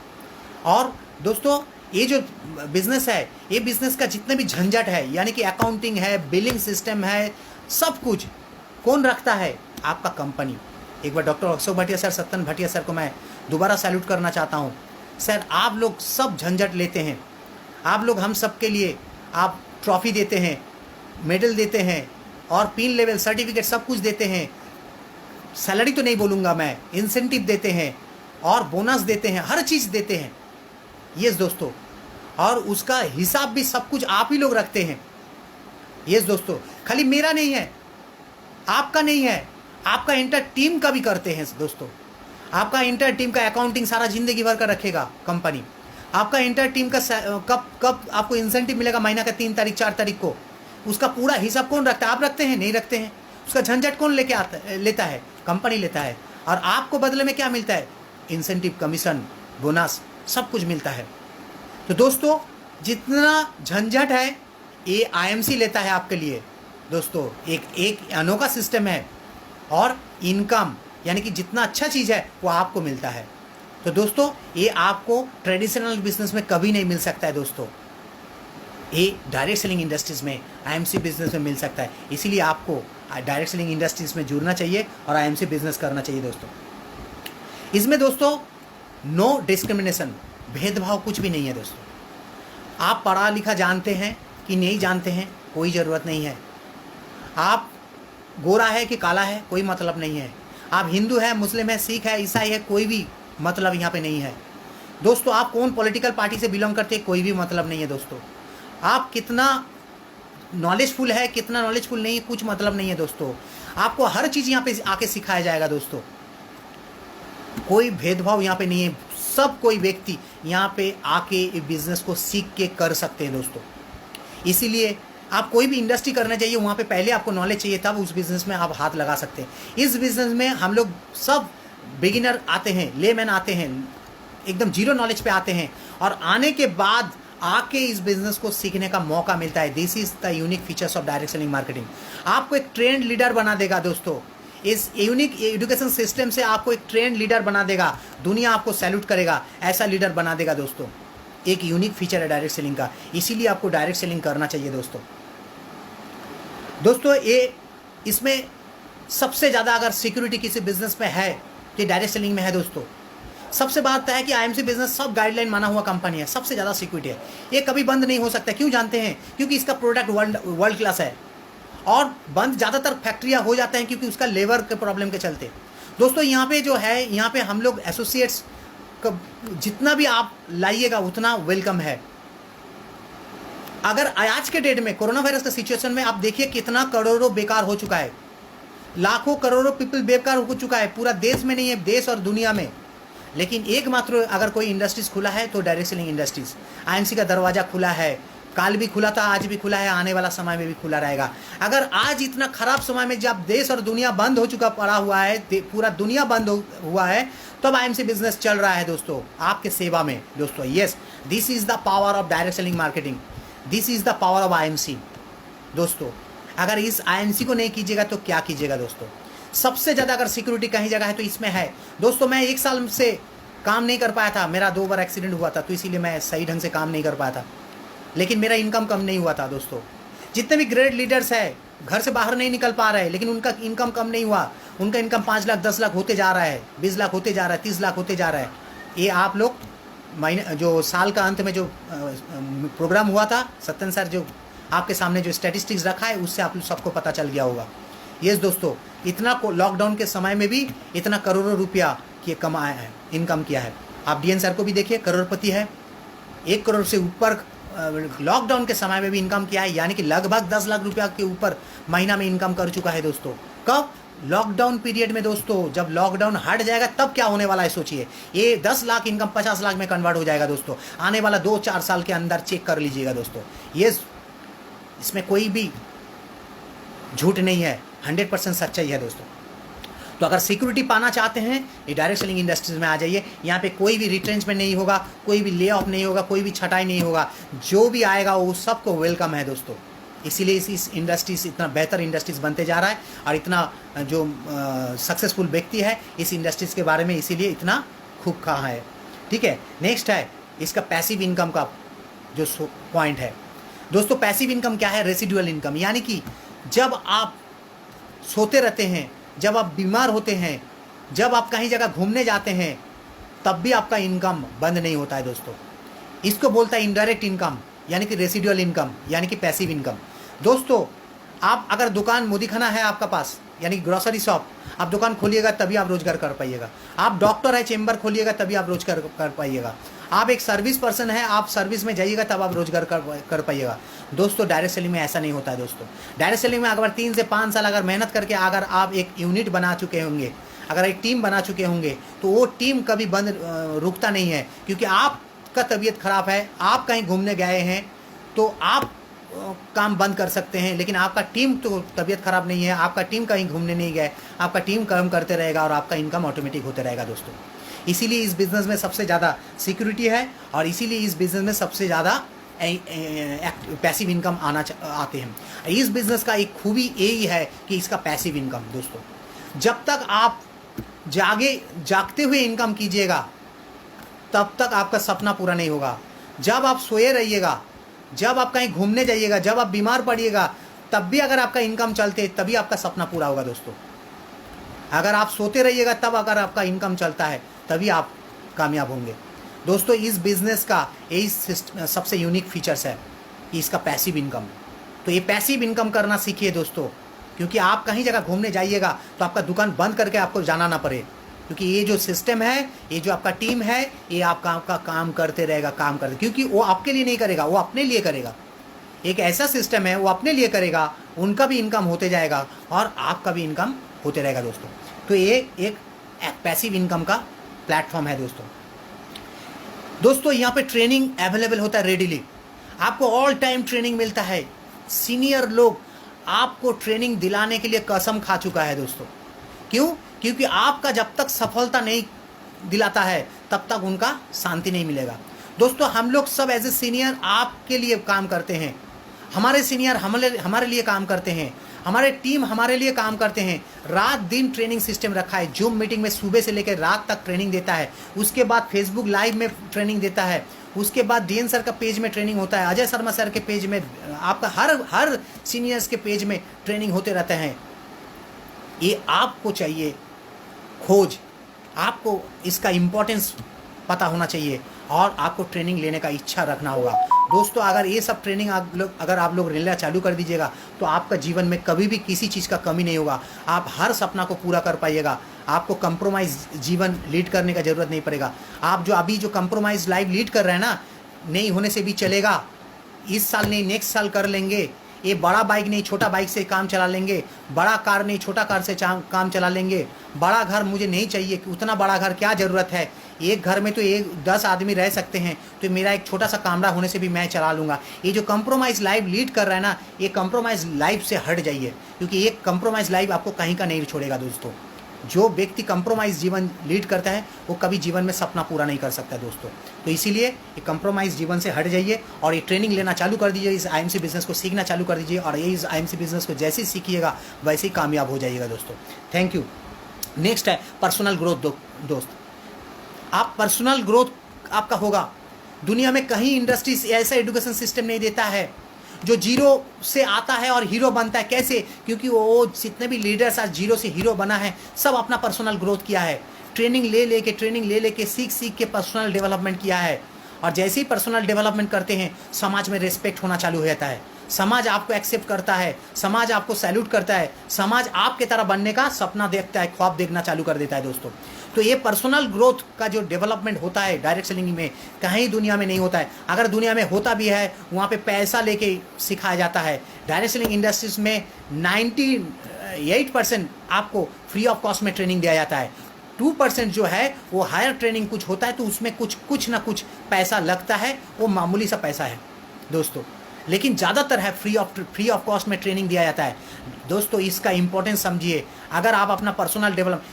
और दोस्तों ये जो बिज़नेस है, ये बिज़नेस का जितने भी झंझट है, यानी कि अकाउंटिंग है, बिलिंग सिस्टम है, सब कुछ कौन रखता है, आपका कंपनी। एक बार डॉक्टर अशोक भाटिया सर, सत्तन भाटिया सर को मैं दोबारा सैल्यूट करना चाहता हूँ। सर आप लोग सब झंझट लेते हैं, आप लोग हम सब के लिए आप ट्रॉफी देते हैं, मेडल देते हैं और पिन लेवल सर्टिफिकेट सब कुछ देते हैं, सैलरी तो नहीं बोलूँगा मैं, इंसेंटिव देते हैं और बोनस देते हैं, हर चीज़ देते हैं। यस दोस्तों, और उसका हिसाब भी सब कुछ आप ही लोग रखते हैं। यस दोस्तों, खाली मेरा नहीं है, आपका नहीं है, आपका इंटर टीम का भी करते हैं दोस्तों। आपका इंटर टीम का अकाउंटिंग सारा जिंदगी भर का रखेगा कंपनी। आपका इंटर टीम का कब आपको इंसेंटिव मिलेगा, महीना का 3 तारीख 4 तारीख को, उसका पूरा हिसाब कौन रखता है, आप रखते हैं? नहीं रखते हैं। उसका झंझट कौन लेता है, कंपनी लेता है। और आपको बदले में क्या मिलता है, इंसेंटिव, कमीशन, बोनस, सब कुछ मिलता है। तो दोस्तों जितना झंझट है ये आईएमसी लेता है आपके लिए दोस्तों। एक अनोखा सिस्टम है, और इनकम यानी कि जितना अच्छा चीज़ है वो आपको मिलता है। तो दोस्तों ये आपको ट्रेडिशनल बिजनेस में कभी नहीं मिल सकता है दोस्तों, ये डायरेक्ट सेलिंग इंडस्ट्रीज़ में, आईएमसी बिजनेस में मिल सकता है। इसीलिए आपको डायरेक्ट सेलिंग इंडस्ट्रीज़ में जुड़ना चाहिए और आईएमसी बिजनेस करना चाहिए दोस्तों। इसमें दोस्तों नो डिस्क्रिमिनेशन, भेदभाव कुछ भी नहीं है दोस्तों। आप पढ़ा लिखा जानते हैं कि नहीं जानते हैं, कोई ज़रूरत नहीं है। आप गोरा है कि काला है, कोई मतलब नहीं है। आप हिंदू है, मुस्लिम है, सिख है, ईसाई है, कोई भी मतलब यहाँ पे नहीं है दोस्तों। आप कौन पॉलिटिकल पार्टी से बिलोंग करते हैं, कोई भी मतलब नहीं है दोस्तों। आप कितना नॉलेजफुल है, कितना नॉलेजफुल नहीं है, कुछ मतलब नहीं है दोस्तों। आपको हर चीज़ यहाँ पे आके सिखाया जाएगा दोस्तों। कोई भेदभाव यहाँ पे नहीं है, सब कोई व्यक्ति यहाँ पे आके बिजनेस को सीख के कर सकते हैं दोस्तों। इसीलिए आप कोई भी इंडस्ट्री करना चाहिए, वहाँ पे पहले आपको नॉलेज चाहिए, तब उस बिज़नेस में आप हाथ लगा सकते हैं। इस बिज़नेस में हम लोग सब बिगिनर आते हैं, लेमैन आते हैं, एकदम जीरो नॉलेज पे आते हैं, और आने के बाद आके इस बिज़नेस को सीखने का मौका मिलता है। This is the unique features of direct selling marketing. आपको एक ट्रेंड लीडर बना देगा दोस्तों। इस यूनिक एजुकेशन सिस्टम से आपको एक ट्रेंड लीडर बना देगा, दुनिया आपको सैल्यूट करेगा, ऐसा लीडर बना देगा दोस्तों। एक यूनिक फीचर है डायरेक्ट सेलिंग का, इसीलिए आपको डायरेक्ट सेलिंग करना चाहिए दोस्तों। दोस्तों ये इसमें सबसे ज़्यादा अगर सिक्योरिटी किसी बिजनेस में है तो डायरेक्ट सेलिंग में है दोस्तों। सबसे बात है कि आईएमसी बिजनेस सब गाइडलाइन माना हुआ कंपनी है, सबसे ज़्यादा सिक्योरिटी है, ये कभी बंद नहीं हो सकता। क्यों जानते हैं? क्योंकि इसका प्रोडक्ट वर्ल्ड क्लास है और बंद ज़्यादातर फैक्ट्रियाँ हो जाते हैं क्योंकि उसका लेबर के प्रॉब्लम के चलते। दोस्तों यहाँ पे जो है, यहाँ पे हम लोग एसोसिएट्स जितना भी आप लाइएगा उतना वेलकम है। अगर आज के डेट में कोरोना वायरस के सिचुएशन में आप देखिए कितना करोड़ों बेकार हो चुका है, लाखों करोड़ों पीपल बेकार हो चुका है, पूरा देश में नहीं है, देश और दुनिया में। लेकिन एकमात्र अगर कोई इंडस्ट्रीज खुला है तो डायरेक्ट सेलिंग इंडस्ट्रीज। आईएमसी का दरवाजा खुला है, काल भी खुला था, आज भी खुला है, आने वाला समय में भी खुला रहेगा। अगर आज इतना खराब समय में जब देश और दुनिया बंद हो चुका पड़ा हुआ है, पूरा दुनिया बंद हुआ है, तब आईएमसी बिजनेस चल रहा है दोस्तों आपके सेवा में दोस्तों। Yes, this is the power of direct selling marketing, this is the power of IMC दोस्तों। अगर इस आईएमसी को नहीं कीजिएगा तो क्या कीजिएगा दोस्तों। सबसे ज़्यादा अगर सिक्योरिटी कहीं जगह है तो इसमें है दोस्तों। मैं 1 साल से काम नहीं कर पाया था, मेरा 2 बार एक्सीडेंट हुआ था, तो इसीलिए मैं सही ढंग से काम नहीं कर पाया था, लेकिन मेरा इनकम कम नहीं हुआ था दोस्तों। जितने भी ग्रेट लीडर्स हैं घर से बाहर नहीं निकल पा रहे हैं, लेकिन उनका इनकम कम नहीं हुआ। उनका इनकम 5 लाख 10 लाख होते जा रहा है, 20 लाख होते जा रहा है, 30 लाख होते जा रहा है। ये आप लोग महीने जो साल का अंत में जो प्रोग्राम हुआ था, सत्यन सर जो आपके सामने जो स्टैटिस्टिक्स रखा है उससे आप सबको पता चल गया होगा। यस दोस्तों, इतना लॉकडाउन के समय में भी इतना करोड़ों रुपया ये कमाया है, इनकम किया है। आप डीएन सर को भी देखिए, करोड़पति है, 1 करोड़ से ऊपर लॉकडाउन के समय में भी इनकम किया है, यानी कि लगभग 10 लाख रुपया के ऊपर महीना में इनकम कर चुका है दोस्तों। कब? लॉकडाउन पीरियड में दोस्तों। जब लॉकडाउन हट जाएगा तब क्या होने वाला है सोचिए। ये 10 लाख इनकम 50 लाख में कन्वर्ट हो जाएगा दोस्तों। आने वाला 2-4 साल के अंदर चेक कर लीजिएगा दोस्तों। ये इसमें कोई भी झूठ नहीं है, 100% सच्चाई है दोस्तों। तो अगर सिक्योरिटी पाना चाहते हैं ये डायरेक्ट सेलिंग इंडस्ट्रीज में आ जाइए। यहाँ पे कोई भी रिट्रेंचमेंट नहीं होगा, कोई भी ले ऑफ नहीं होगा, कोई भी छटाई नहीं होगा। जो भी आएगा वो सबको वेलकम है दोस्तों। इसीलिए इस इंडस्ट्रीज इतना बेहतर इंडस्ट्रीज बनते जा रहा है और इतना जो सक्सेसफुल व्यक्ति है इस इंडस्ट्रीज के बारे में इसीलिए इतना खूब कहा है। ठीक है, नेक्स्ट है इसका पैसिव इनकम का जो पॉइंट है दोस्तों। पैसिव इनकम क्या है? रेसिडुअल इनकम, यानी कि जब आप सोते रहते हैं, जब आप बीमार होते हैं, जब आप कहीं जगह घूमने जाते हैं, तब भी आपका इनकम बंद नहीं होता है दोस्तों। इसको बोलता है इनडायरेक्ट इनकम, यानी कि रेसिडुअल इनकम, यानी कि पैसिव इनकम। दोस्तों आप अगर दुकान मुदीखाना है आपका पास, यानी ग्रोसरी शॉप, आप दुकान खोलिएगा तभी आप रोजगार कर पाइएगा। आप डॉक्टर है, चेंबर खोलिएगा तभी आप रोजगार कर पाइएगा। आप एक सर्विस पर्सन है, आप सर्विस में जाइएगा तब आप रोजगार कर पाइएगा दोस्तों। डायरेक्ट सेलिंग में ऐसा नहीं होता है दोस्तों। डायरेक्ट सेलिंग में अगर 3 से 5 साल अगर मेहनत करके अगर आप एक यूनिट बना चुके होंगे, अगर एक टीम बना चुके होंगे, तो वो टीम कभी बंद रुकता नहीं है। क्योंकि आपका तबीयत खराब है, आप कहीं घूमने गए हैं तो आप काम बंद कर सकते हैं, लेकिन आपका टीम तो तबीयत खराब नहीं है, आपका टीम कहीं घूमने नहीं गए, आपका टीम काम करते रहेगा और आपका इनकम ऑटोमेटिक होते रहेगा दोस्तों। इसीलिए इस बिज़नेस में सबसे ज़्यादा सिक्योरिटी है और इसीलिए इस बिज़नेस में सबसे ज़्यादा पैसिव इनकम आते हैं। इस बिज़नेस का एक खूबी यही है कि इसका पैसिव इनकम दोस्तों। जब तक आप जागते हुए इनकम कीजिएगा तब तक आपका सपना पूरा नहीं होगा। जब आप सोए रहिएगा, जब आप कहीं घूमने जाइएगा, जब आप बीमार पड़िएगा, तब भी अगर आपका इनकम चलते तभी आपका सपना पूरा होगा दोस्तों। अगर आप सोते रहिएगा तब अगर आपका इनकम चलता है तभी आप कामयाब होंगे दोस्तों। इस बिज़नेस का यही सबसे यूनिक फीचर्स है कि इसका पैसिव इनकम। तो ये पैसिव इनकम करना सीखिए दोस्तों, क्योंकि आप कहीं जगह घूमने जाइएगा तो आपका दुकान बंद करके आपको जाना ना पड़े। क्योंकि ये जो सिस्टम है, ये जो आपका टीम है, ये आपका काम करते रहेगा, क्योंकि वो आपके लिए नहीं करेगा, वो अपने लिए करेगा। एक ऐसा सिस्टम है, वो अपने लिए करेगा, उनका भी इनकम होते जाएगा और आपका भी इनकम होते रहेगा दोस्तों। तो ये एक पैसिव इनकम का प्लेटफॉर्म है दोस्तों। यहाँ पे ट्रेनिंग अवेलेबल होता है रेडीली, आपको ऑल टाइम ट्रेनिंग मिलता है। सीनियर लोग आपको ट्रेनिंग दिलाने के लिए कसम खा चुका है दोस्तों। क्यों? क्योंकि आपका जब तक सफलता नहीं दिलाता है तब तक उनका शांति नहीं मिलेगा दोस्तों। हम लोग सब एज ए सीनियर आपके लिए काम करते हैं, हमारे सीनियर हमारे लिए काम करते हैं, हमारे टीम हमारे लिए काम करते हैं। रात दिन ट्रेनिंग सिस्टम रखा है। जूम मीटिंग में सुबह से लेकर रात तक ट्रेनिंग देता है, उसके बाद फेसबुक लाइव में ट्रेनिंग देता है, उसके बाद डीएन सर का पेज में ट्रेनिंग होता है, अजय शर्मा सर के पेज में, आपका हर सीनियर्स के पेज में ट्रेनिंग होते रहते हैं। ये आपको चाहिए खोज, आपको इसका इम्पोर्टेंस पता होना चाहिए और आपको ट्रेनिंग लेने का इच्छा रखना होगा। दोस्तों अगर ये सब ट्रेनिंग अगर आप लोग लेना चालू कर दीजिएगा तो आपका जीवन में कभी भी किसी चीज़ का कमी नहीं होगा, आप हर सपना को पूरा कर पाइएगा। आपको कंप्रोमाइज़ जीवन लीड करने का ज़रूरत नहीं पड़ेगा। आप जो अभी जो कंप्रोमाइज़ लाइफ लीड कर रहे हैं ना, नहीं होने से भी चलेगा, इस साल नहीं नेक्स्ट साल कर लेंगे। ये बड़ा बाइक नहीं छोटा बाइक से काम चला लेंगे, बड़ा कार नहीं छोटा कार से काम चला लेंगे। बड़ा घर मुझे नहीं चाहिए, उतना बड़ा घर क्या ज़रूरत है, एक घर में तो 10 आदमी रह सकते हैं, तो मेरा एक छोटा सा कमरा होने से भी मैं चला लूँगा। ये जो कंप्रोमाइज़ लाइफ लीड कर रहा है ना, ये कंप्रोमाइज़ लाइफ से हट जाइए, क्योंकि ये कंप्रोमाइज़ लाइफ आपको कहीं का नहीं छोड़ेगा। दोस्तों जो व्यक्ति कंप्रोमाइज़ जीवन लीड करता है वो कभी जीवन में सपना पूरा नहीं कर सकता दोस्तों। तो इसीलिए ये कंप्रोमाइज़ जीवन से हट जाइए और ये ट्रेनिंग लेना चालू कर दीजिए, इस आईएमसी बिज़नेस को सीखना चालू कर दीजिए, और ये इस आईएमसी बिज़नेस को जैसे ही सीखिएगा वैसे ही कामयाब हो जाइएगा दोस्तों। Thank you. नेक्स्ट है पर्सनल ग्रोथ। दोस्त आप पर्सनल ग्रोथ आपका होगा, दुनिया में कहीं इंडस्ट्रीज ऐसा एजुकेशन सिस्टम नहीं देता है जो जीरो से आता है और हीरो बनता है। कैसे? क्योंकि वो जितने भी लीडर्स आज जीरो से हीरो बना है, सब अपना पर्सनल ग्रोथ किया है, ट्रेनिंग ले लेके सीख के पर्सनल डेवलपमेंट किया है। और जैसे ही पर्सनल डेवलपमेंट करते हैं समाज में रिस्पेक्ट होना चालू हो जाता है, समाज आपको एक्सेप्ट करता है, समाज आपको सैल्यूट करता है, समाज आपके तरह बनने का सपना देखता है, ख्वाब देखना चालू कर देता है दोस्तों। तो ये पर्सनल ग्रोथ का जो डेवलपमेंट होता है डायरेक्ट सेलिंग में कहीं दुनिया में नहीं होता है। अगर दुनिया में होता भी है वहाँ पे पैसा लेके सिखाया जाता है। डायरेक्ट सेलिंग इंडस्ट्रीज में 98% आपको फ्री ऑफ कॉस्ट में ट्रेनिंग दिया जाता है। 2% जो है वो हायर ट्रेनिंग कुछ होता है, तो उसमें कुछ ना कुछ पैसा लगता है, वो मामूली सा पैसा है दोस्तों, लेकिन ज़्यादातर है फ्री ऑफ कॉस्ट में ट्रेनिंग दिया जाता है दोस्तों। इसका इंपॉर्टेंस समझिए। अगर आप अपना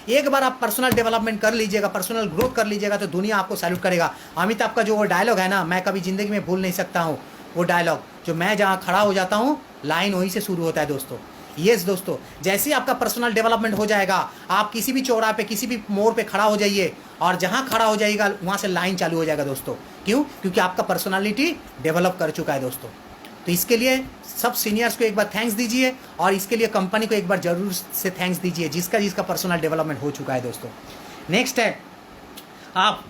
एक बार आप पर्सनल डेवलपमेंट कर लीजिएगा, पर्सनल ग्रोथ कर लीजिएगा, तो दुनिया आपको सैल्यूट करेगा। अमिताभ का जो वो डायलॉग है ना, मैं कभी ज़िंदगी में भूल नहीं सकता हूँ वो डायलॉग, जो मैं जहाँ खड़ा हो जाता हूँ लाइन वहीं से शुरू होता है दोस्तों। यस दोस्तों, जैसे ही आपका पर्सनल डेवलपमेंट हो जाएगा, आप किसी भी चौराहे पे किसी भी मोड़ पे खड़ा हो जाइए, और जहाँ खड़ा हो जाइएगा वहाँ से लाइन चालू हो जाएगा दोस्तों। क्यों? क्योंकि आपका पर्सनालिटी डेवलप कर चुका है दोस्तों। तो इसके लिए सब सीनियर्स को एक बार थैंक्स दीजिए, और इसके लिए कंपनी को एक बार जरूर से थैंक्स दीजिए जिसका पर्सनल डेवलपमेंट हो चुका है दोस्तों। नेक्स्ट है, आप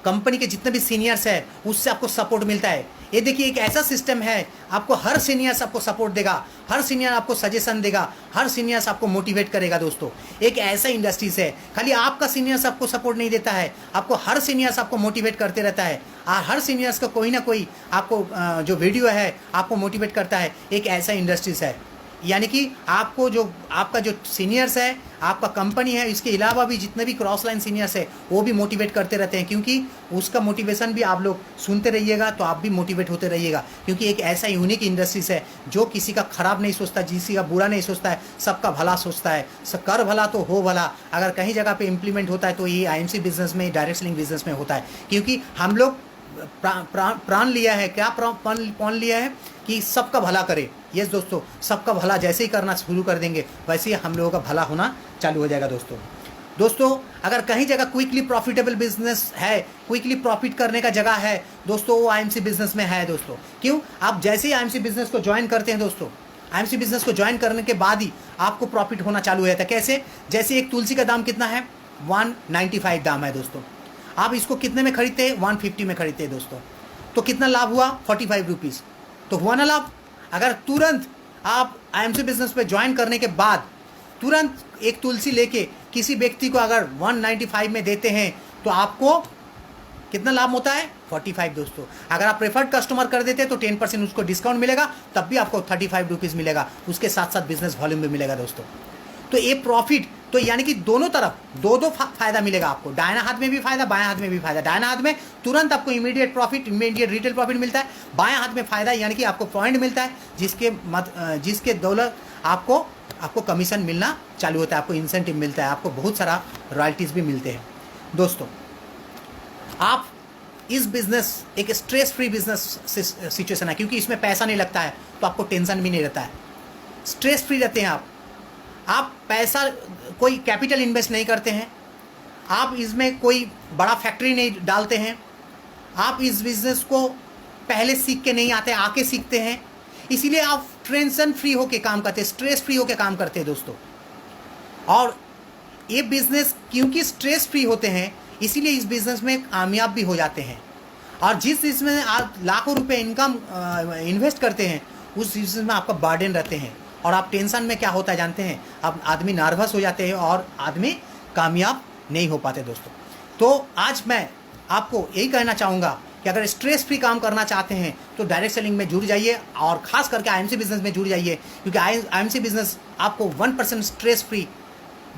कंपनी के जितने भी सीनियर्स है उससे आपको सपोर्ट मिलता है। ये देखिए एक ऐसा सिस्टम है, आपको हर सीनियर्स आपको सपोर्ट देगा, हर सीनियर आपको सजेशन देगा, हर सीनियर्स आपको मोटिवेट करेगा दोस्तों। एक ऐसा इंडस्ट्रीज है, खाली आपका सीनियर्स आपको सपोर्ट नहीं देता है, आपको हर सीनियर्स आपको मोटिवेट करते रहता है, और हर सीनियर्स का कोई ना कोई आपको जो वीडियो है आपको मोटिवेट करता है। एक ऐसा इंडस्ट्रीज है, यानी कि आपका जो सीनियर्स है, आपका कंपनी है, इसके अलावा भी जितने भी क्रॉस लाइन सीनियर्स है वो भी मोटिवेट करते रहते हैं, क्योंकि उसका मोटिवेशन भी आप लोग सुनते रहिएगा तो आप भी मोटिवेट होते रहिएगा। क्योंकि एक ऐसा यूनिक इंडस्ट्रीज है जो किसी का खराब नहीं सोचता, किसी का बुरा नहीं सोचता है, सबका भला सोचता है। कर भला तो हो भला अगर कहीं जगह पे इम्प्लीमेंट होता है तो ये आईएमसी बिजनेस में, डायरेक्ट सेलिंग बिजनेस में होता है। क्योंकि हम लोग प्राण लिया है, क्या प्राण लिया है कि सबका भला करे। यस दोस्तों, सबका भला जैसे ही करना शुरू कर देंगे वैसे ही हम लोगों का भला होना चालू हो जाएगा दोस्तों। अगर कहीं जगह क्विकली प्रॉफिटेबल बिजनेस है, क्विकली प्रॉफिट करने का जगह है दोस्तों, वो आईएमसी बिजनेस में है दोस्तों। क्यों? आप जैसे ही आईएमसी बिजनेस को ज्वाइन करते हैं दोस्तों, आईएमसी बिजनेस को ज्वाइन करने के बाद ही आपको प्रॉफिट होना चालू हो जाता है। कैसे? जैसे एक तुलसी का दाम कितना है? 195 दाम है दोस्तों। आप इसको कितने में खरीदते हैं? 150 में खरीदते हैं दोस्तों। तो कितना लाभ हुआ? 45 रुपीज़। तो हुआ ना लाभ। अगर तुरंत आप आईएमसी बिजनेस पे ज्वाइन करने के बाद तुरंत एक तुलसी लेके किसी व्यक्ति को अगर 195 में देते हैं तो आपको कितना लाभ होता है? 45 दोस्तों। अगर आप प्रेफर्ड कस्टमर कर देते हैं तो 10% उसको डिस्काउंट मिलेगा, तब भी आपको 35 रुपीज़ मिलेगा, उसके साथ साथ बिजनेस वॉल्यूम भी मिलेगा दोस्तों। तो ये प्रॉफिट, तो यानी कि दोनों तरफ दो फायदा मिलेगा आपको। दाहिना हाथ में भी फायदा, बाएं हाथ में भी फायदा। दाहिना हाथ में तुरंत आपको immediate profit, immediate retail profit मिलता है। बाएं हाथ में फायदा यानी कि आपको पॉइंट मिलता है, जिसके दौलत आपको कमीशन मिलना चालू होता है, आपको इंसेंटिव मिलता है, आपको बहुत सारा रॉयल्टीज भी मिलते हैं दोस्तों। आप इस बिजनेस एक स्ट्रेस फ्री बिजनेस सिचुएशन है, क्योंकि इसमें पैसा नहीं लगता है तो आपको टेंशन भी नहीं रहता है, स्ट्रेस फ्री रहते हैं आप पैसा, कोई कैपिटल इन्वेस्ट नहीं करते हैं, आप इसमें कोई बड़ा फैक्ट्री नहीं डालते हैं, आप इस बिज़नेस को पहले सीख के नहीं आते, आके सीखते हैं, इसीलिए आप टेंशन फ्री होके काम करते हैं, स्ट्रेस फ्री होके काम करते हैं दोस्तों। और ये बिज़नेस क्योंकि स्ट्रेस फ्री होते हैं, इसीलिए इस बिज़नेस में कामयाब भी हो जाते हैं। और जिस बिज़नेस में आप लाखों रुपए इनकम इन्वेस्ट करते हैं, उस बिज़नेस में आपका बर्डन रहते हैं, और आप टेंशन में क्या होता है जानते हैं, आप आदमी नर्वस हो जाते हैं और आदमी कामयाब नहीं हो पाते दोस्तों। तो आज मैं आपको यही कहना चाहूँगा कि अगर स्ट्रेस फ्री काम करना चाहते हैं तो डायरेक्ट सेलिंग में जुड़ जाइए, और ख़ास करके आईएमसी बिज़नेस में जुड़ जाइए, क्योंकि आईएमसी बिज़नेस आपको 1% स्ट्रेस फ्री,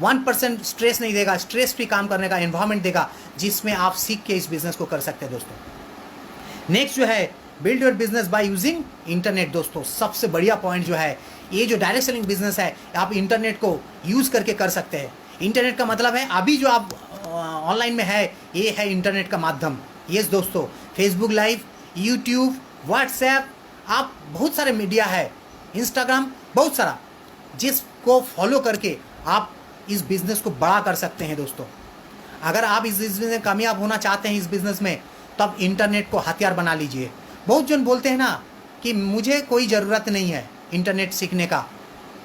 1% स्ट्रेस नहीं देगा, स्ट्रेस फ्री काम करने का एनवायरनमेंट देगा, जिसमें आप सीख के इस बिज़नेस को कर सकते हैं दोस्तों। नेक्स्ट जो है, build your business by using internet. दोस्तों सबसे बढ़िया पॉइंट जो है, ये जो डायरेक्ट सेलिंग बिजनेस है, आप इंटरनेट को यूज़ करके कर सकते हैं। इंटरनेट का मतलब है अभी जो आप ऑनलाइन में है, ये है इंटरनेट का माध्यम। यस दोस्तों, फेसबुक लाइव, यूट्यूब, व्हाट्सएप, आप बहुत सारे मीडिया है, इंस्टाग्राम, बहुत सारा, जिसको फॉलो करके आप इस बिज़नेस को बड़ा कर सकते हैं दोस्तों। अगर आप इस बिज़नेस में कामयाब होना चाहते हैं, इस बिज़नेस में, तब इंटरनेट को हथियार बना लीजिए। बहुत जन बोलते हैं ना कि मुझे कोई ज़रूरत नहीं है इंटरनेट सीखने का।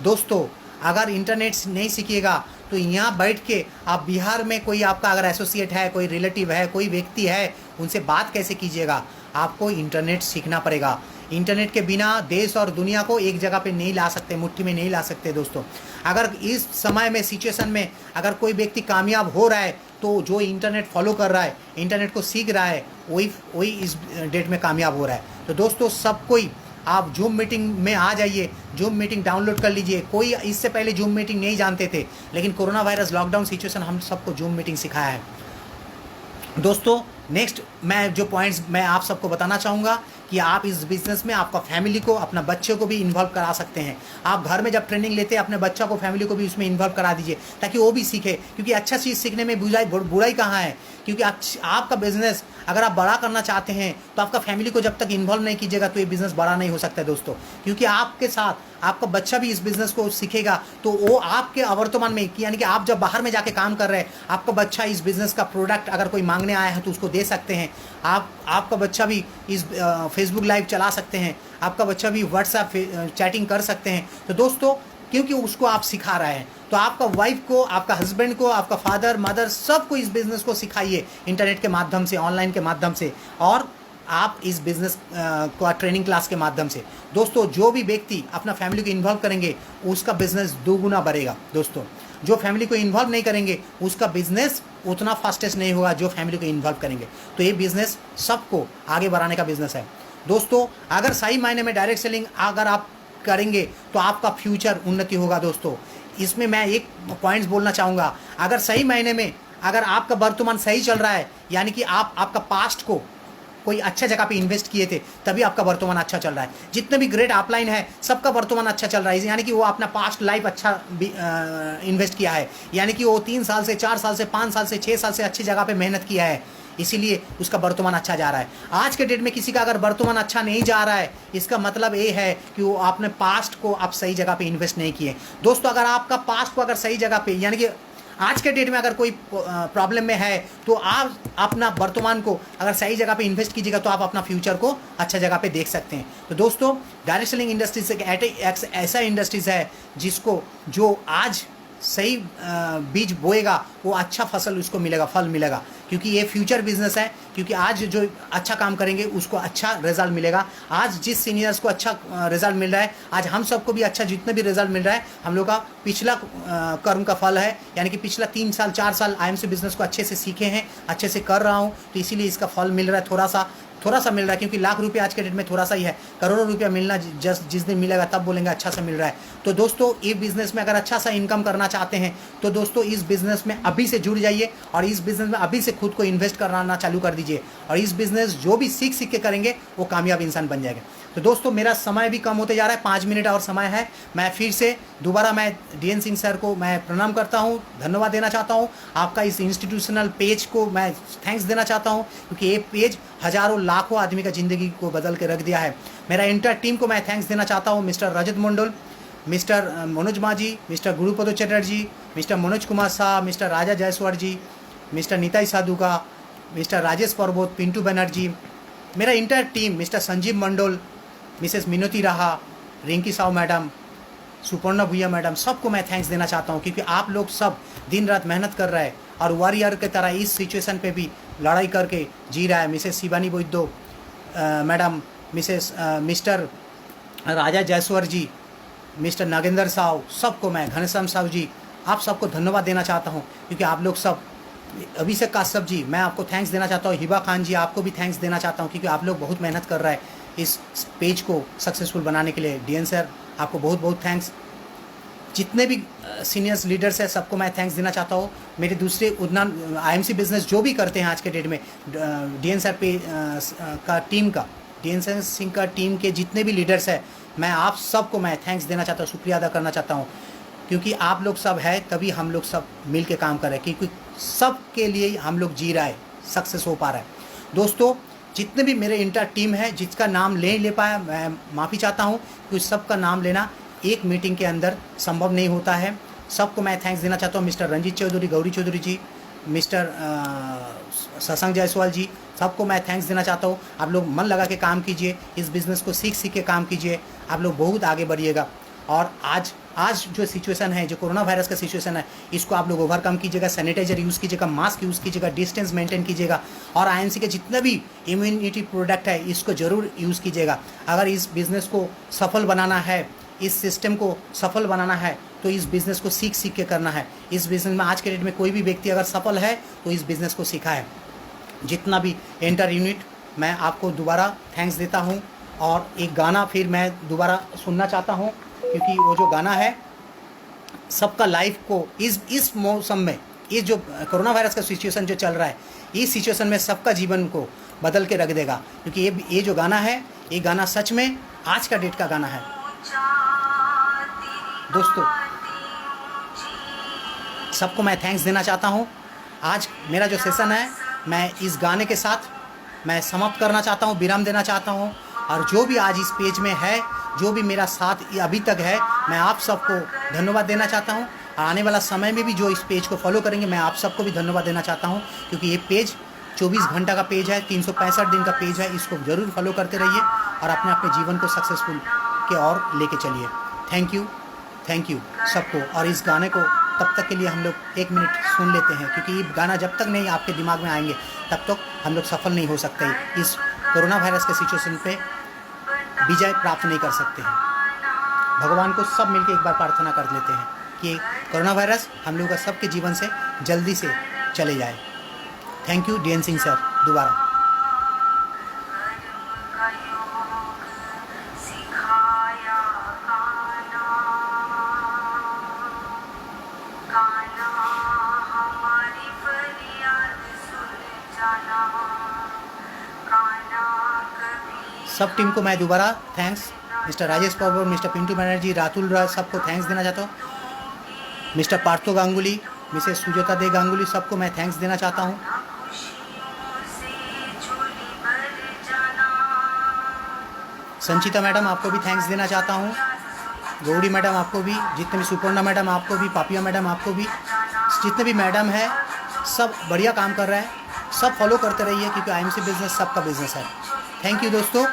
दोस्तों अगर इंटरनेट नहीं सीखिएगा तो यहाँ बैठ के आप बिहार में कोई आपका अगर एसोसिएट है, कोई रिलेटिव है, कोई व्यक्ति है, उनसे बात कैसे कीजिएगा? आपको इंटरनेट सीखना पड़ेगा। इंटरनेट के बिना देश और दुनिया को एक जगह पे नहीं ला सकते, मुट्ठी में नहीं ला सकते दोस्तों। अगर इस समय में, सिचुएशन में अगर कोई व्यक्ति कामयाब हो रहा है, तो जो इंटरनेट फॉलो कर रहा है, इंटरनेट को सीख रहा है, वही इस डेट में कामयाब हो रहा है। तो दोस्तों सब कोई आप जूम मीटिंग में आ जाइए, जूम मीटिंग डाउनलोड कर लीजिए। कोई इससे पहले जूम मीटिंग नहीं जानते थे, लेकिन कोरोना वायरस लॉकडाउन सिचुएशन हम सबको जूम मीटिंग सिखाया है दोस्तों। नेक्स्ट मैं जो पॉइंट्स मैं आप सबको बताना चाहूँगा कि आप इस बिज़नेस में आपका फैमिली को, अपना बच्चे को भी इन्वॉल्व करा सकते हैं। आप घर में जब ट्रेनिंग लेते हैं, अपने बच्चा को, फैमिली को भी उसमें इन्वॉल्व करा दीजिए, ताकि वो भी सीखे, क्योंकि अच्छा चीज़ सीखने में बुराई कहाँ है। क्योंकि आपका बिज़नेस अगर आप बड़ा करना चाहते हैं तो आपका फैमिली को जब तक इन्वॉल्व नहीं कीजिएगा तो ये बिज़नेस बड़ा नहीं हो सकता है दोस्तों। क्योंकि आपके साथ आपका बच्चा भी इस बिज़नेस को सीखेगा, तो वो आपके अवर्तमान में, यानी कि आप जब बाहर में जाके काम कर रहे हैं, आपका बच्चा इस बिज़नेस का प्रोडक्ट अगर कोई मांगने आया है तो उसको दे सकते हैं। आपका बच्चा भी इस फेसबुक लाइव चला सकते हैं, आपका बच्चा भी व्हाट्सएप चैटिंग कर सकते हैं। तो दोस्तों क्योंकि उसको आप सिखा रहे हैं, तो आपका वाइफ को, आपका हस्बैंड को, आपका फादर, मदर, सबको इस बिज़नेस को सिखाइए इंटरनेट के माध्यम से, ऑनलाइन के माध्यम से, और आप इस बिज़नेस को ट्रेनिंग क्लास के माध्यम से। दोस्तों जो भी व्यक्ति अपना फैमिली को इन्वॉल्व करेंगे, उसका बिज़नेस दोगुना बढ़ेगा दोस्तों। जो फैमिली को इन्वॉल्व नहीं करेंगे, उसका बिज़नेस उतना फास्टेस्ट नहीं होगा जो फैमिली को इन्वॉल्व करेंगे। तो ये बिज़नेस सबको आगे बढ़ाने का बिज़नेस है दोस्तों। अगर सही मायने में डायरेक्ट सेलिंग अगर आप करेंगे तो आपका फ्यूचर उन्नति होगा दोस्तों। इसमें मैं एक पॉइंट्स बोलना चाहूँगा, अगर सही मायने में अगर आपका वर्तमान सही चल रहा है, यानी कि आप आपका पास्ट को कोई अच्छा जगह पे इन्वेस्ट किए थे, तभी आपका वर्तमान अच्छा चल रहा है। जितने भी ग्रेट अपलाइन है, सबका वर्तमान अच्छा चल रहा है, यानी कि वो अपना पास्ट लाइफ अच्छा इन्वेस्ट किया है, यानी कि वो 3 साल से, 4 साल से, 5 साल से, 6 साल से अच्छी जगह पे मेहनत किया है, इसीलिए उसका वर्तमान अच्छा जा रहा है। आज के डेट में किसी का अगर वर्तमान अच्छा नहीं जा रहा है, इसका मतलब ये है कि वो आपने पास्ट को आप सही जगह पे इन्वेस्ट नहीं किए दोस्तों। अगर आपका पास्ट को अगर सही जगह पे, यानी कि आज के डेट में अगर कोई प्रॉब्लम में है, तो आप अपना वर्तमान को अगर सही जगह पे इन्वेस्ट कीजिएगा तो आप अपना फ्यूचर को अच्छा जगह पे देख सकते हैं। तो दोस्तों डायरेक्ट सेलिंग इंडस्ट्रीज एक ऐसा इंडस्ट्रीज है जिसको जो आज सही बीज बोएगा वो अच्छा फसल उसको मिलेगा, फल मिलेगा, क्योंकि ये फ्यूचर बिजनेस है। क्योंकि आज जो अच्छा काम करेंगे उसको अच्छा रिजल्ट मिलेगा। आज जिस सीनियर्स को अच्छा रिजल्ट मिल रहा है, आज हम सबको भी अच्छा जितना भी रिजल्ट मिल रहा है, हम लोग का पिछला कर्म का फल है, यानी कि पिछला 3 साल 4 साल आईएमसी बिजनेस को अच्छे से सीखे हैं, अच्छे से कर रहा हूँ, तो इसीलिए इसका फल मिल रहा है, थोड़ा सा मिल रहा है। क्योंकि लाख रुपये आज के डेट में थोड़ा सा ही है, करोड़ों रुपया मिलना जिस दिन मिलेगा तब बोलेंगे अच्छा सा मिल रहा है। तो दोस्तों ये बिज़नेस में अगर अच्छा सा इनकम करना चाहते हैं तो दोस्तों इस बिज़नेस में अभी से जुड़ जाइए, और इस बिज़नेस में अभी से खुद को इन्वेस्ट करना चालू कर दीजिए, और इस बिज़नेस जो भी सीख के करेंगे वो कामयाब इंसान बन जाएगा। तो दोस्तों मेरा समय भी कम होते जा रहा है, 5 मिनट और समय है। मैं फिर से दोबारा मैं DN सिंह सर को मैं प्रणाम करता हूँ, धन्यवाद देना चाहता हूँ। आपका इस इंस्टीट्यूशनल पेज को मैं थैंक्स देना चाहता हूँ, क्योंकि ये पेज हज़ारों लाखों आदमी का ज़िंदगी को बदल के रख दिया है। मेरा इंटर टीम को मैं थैंक्स देना चाहता हूँ, mister Rajat Mondal, mister Manoj Majhi, mister Gurupad Chatterjee, mister Manoj Kumar Shah, mister Raja Jaiswal ji, mister Nitai Sadhu का, मिस्टर राजेश परबोत, पिंटू बनर्जी, मेरा entire team, mister Sanjeev Mondal, missus Minoti Raha, Rinki Sao madam, Suparna भूया मैडम, सबको मैं थैंक्स देना चाहता हूँ क्योंकि आप लोग सब दिन रात मेहनत कर रहे हैं और वॉरियर की तरह इस सिचुएशन पे भी लड़ाई करके जी रहा है। मिसेस शिवानी बोइदो मैडम, मिस्टर राजा जयस्वर जी, मिस्टर नागेंद्र साव, सबको मैं, घनश्याम साव जी, आप सबको धन्यवाद देना चाहता हूँ क्योंकि आप लोग सब, अभिषेक काश्यप जी, मैं आपको थैंक्स देना चाहता हूँ। हिबा खान जी, आपको भी थैंक्स देना चाहता हूँ क्योंकि आप लोग बहुत मेहनत कर रहे हैं इस पेज को सक्सेसफुल बनाने के लिए। डीएन सर, आपको बहुत बहुत थैंक्स। जितने भी सीनियर्स लीडर्स हैं सबको मैं थैंक्स देना चाहता हूँ। मेरे दूसरे उतना आईएमसी बिजनेस जो भी करते हैं आज के डेट में, डीएन सर पे का टीम का, डीएन सिंह का टीम के जितने भी लीडर्स हैं, मैं आप सबको मैं थैंक्स देना चाहता हूँ, शुक्रिया अदा करना चाहता हूँ क्योंकि आप लोग सब है तभी हम लोग सब मिल के काम कर रहे हैं क्योंकि सब के लिए हम लोग जी रहा है, सक्सेस हो पा रहा है। दोस्तों, जितने भी मेरे इंटर टीम है जिसका नाम ले पाया, मैं माफ़ी चाहता हूँ क्योंकि सबका नाम लेना एक मीटिंग के अंदर संभव नहीं होता है। सबको मैं थैंक्स देना चाहता हूँ। मिस्टर रंजीत चौधरी, गौरी चौधरी जी, मिस्टर शशांक जायसवाल जी, सबको मैं थैंक्स देना चाहता हूँ। आप लोग मन लगा के काम कीजिए, इस बिज़नेस को सीख के काम कीजिए, आप लोग बहुत आगे बढ़िएगा। और आज जो सिचुएशन है, जो कोरोना वायरस का सिचुएशन है, इसको आप लोग ओवरकम कीजिएगा। सैनिटाइजर यूज़ कीजिएगा, मास्क यूज़ कीजिएगा, डिस्टेंस मेंटेन कीजिएगा और आईएमसी के जितने भी इम्यूनिटी प्रोडक्ट है इसको ज़रूर यूज़ कीजिएगा। अगर इस बिज़नेस को सफल बनाना है, इस सिस्टम को सफल बनाना है तो इस बिज़नेस को सीख के करना है। इस बिज़नेस में आज के डेट में कोई भी व्यक्ति अगर सफल है तो इस बिज़नेस को सीखा है। जितना भी एंटर यूनिट, मैं आपको दोबारा थैंक्स देता हूँ। और एक गाना फिर मैं दोबारा सुनना चाहता हूँ क्योंकि वो जो गाना है सबका लाइफ को इस मौसम में, इस जो कोरोना वायरस का सिचुएशन जो चल रहा है, इस सिचुएशन में सबका जीवन को बदल के रख देगा क्योंकि ये जो गाना है, ये गाना सच में आज का डेट का गाना है। दोस्तों, सबको मैं थैंक्स देना चाहता हूँ। आज मेरा जो सेशन है मैं इस गाने के साथ मैं समाप्त करना चाहता हूँ, विराम देना चाहता हूँ। और जो भी आज इस पेज में है, जो भी मेरा साथ अभी तक है, मैं आप सबको धन्यवाद देना चाहता हूँ। आने वाला समय में भी जो इस पेज को फॉलो करेंगे, मैं आप सबको भी धन्यवाद देना चाहता हूँ क्योंकि ये पेज 24 घंटा का पेज है, 365 दिन का पेज है। इसको ज़रूर फॉलो करते रहिए और अपने अपने जीवन को सक्सेसफुल के ओर लेके चलिए। थैंक यू सबको। और इस गाने को तब तक के लिए हम लोग 1 मिनट सुन लेते हैं क्योंकि ये गाना जब तक नहीं आपके दिमाग में आएंगे तब तक हम लोग सफल नहीं हो सकते, इस कोरोना वायरस के सिचुएशन पे विजय प्राप्त नहीं कर सकते हैं। भगवान को सब मिलकर एक बार प्रार्थना कर लेते हैं कि कोरोना वायरस हम लोगों का सबके जीवन से जल्दी से चले जाए। Thank you DN Singh sir दोबारा। सब टीम को मैं दोबारा thanks, mister Rajesh Pawar, mister Pintu Banerjee, Ratul Raj, सबको थैंक्स देना चाहता हूँ। मिस्टर पार्थो गांगुली, मिसेस सुजाता दे गांगुली, सबको मैं थैंक्स देना चाहता हूँ। संचिता मैडम, आपको भी थैंक्स देना चाहता हूँ। गौरी मैडम, आपको भी, जितने भी सुपर्णा मैडम, आपको भी, पापिया मैडम, आपको भी, जितने भी मैडम है सब बढ़िया काम कर रहे हैं। सब फॉलो करते रहिए क्योंकि आईएमसी बिजनेस सबका बिजनेस है। थैंक यू दोस्तों।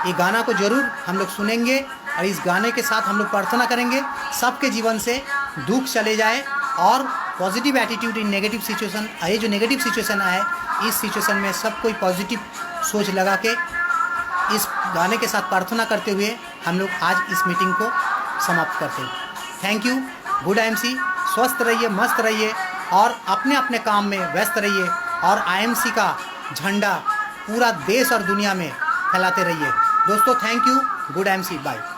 ये गाना को ज़रूर हम लोग सुनेंगे और इस गाने के साथ हम लोग प्रार्थना करेंगे सबके जीवन से दुख चले जाए और positive attitude in negative situation. ये जो नेगेटिव सिचुएशन है, इस सिचुएशन में सब कोई पॉजिटिव सोच लगा के इस गाने के साथ प्रार्थना करते हुए हम लोग आज इस मीटिंग को समाप्त करते हैं। Thank you. Good IMC. स्वस्थ रहिए, मस्त रहिए और अपने अपने काम में व्यस्त रहिए और आईएमसी का झंडा पूरा देश और दुनिया में फैलाते रहिए। दोस्तों, thank you. Good IMC. Bye.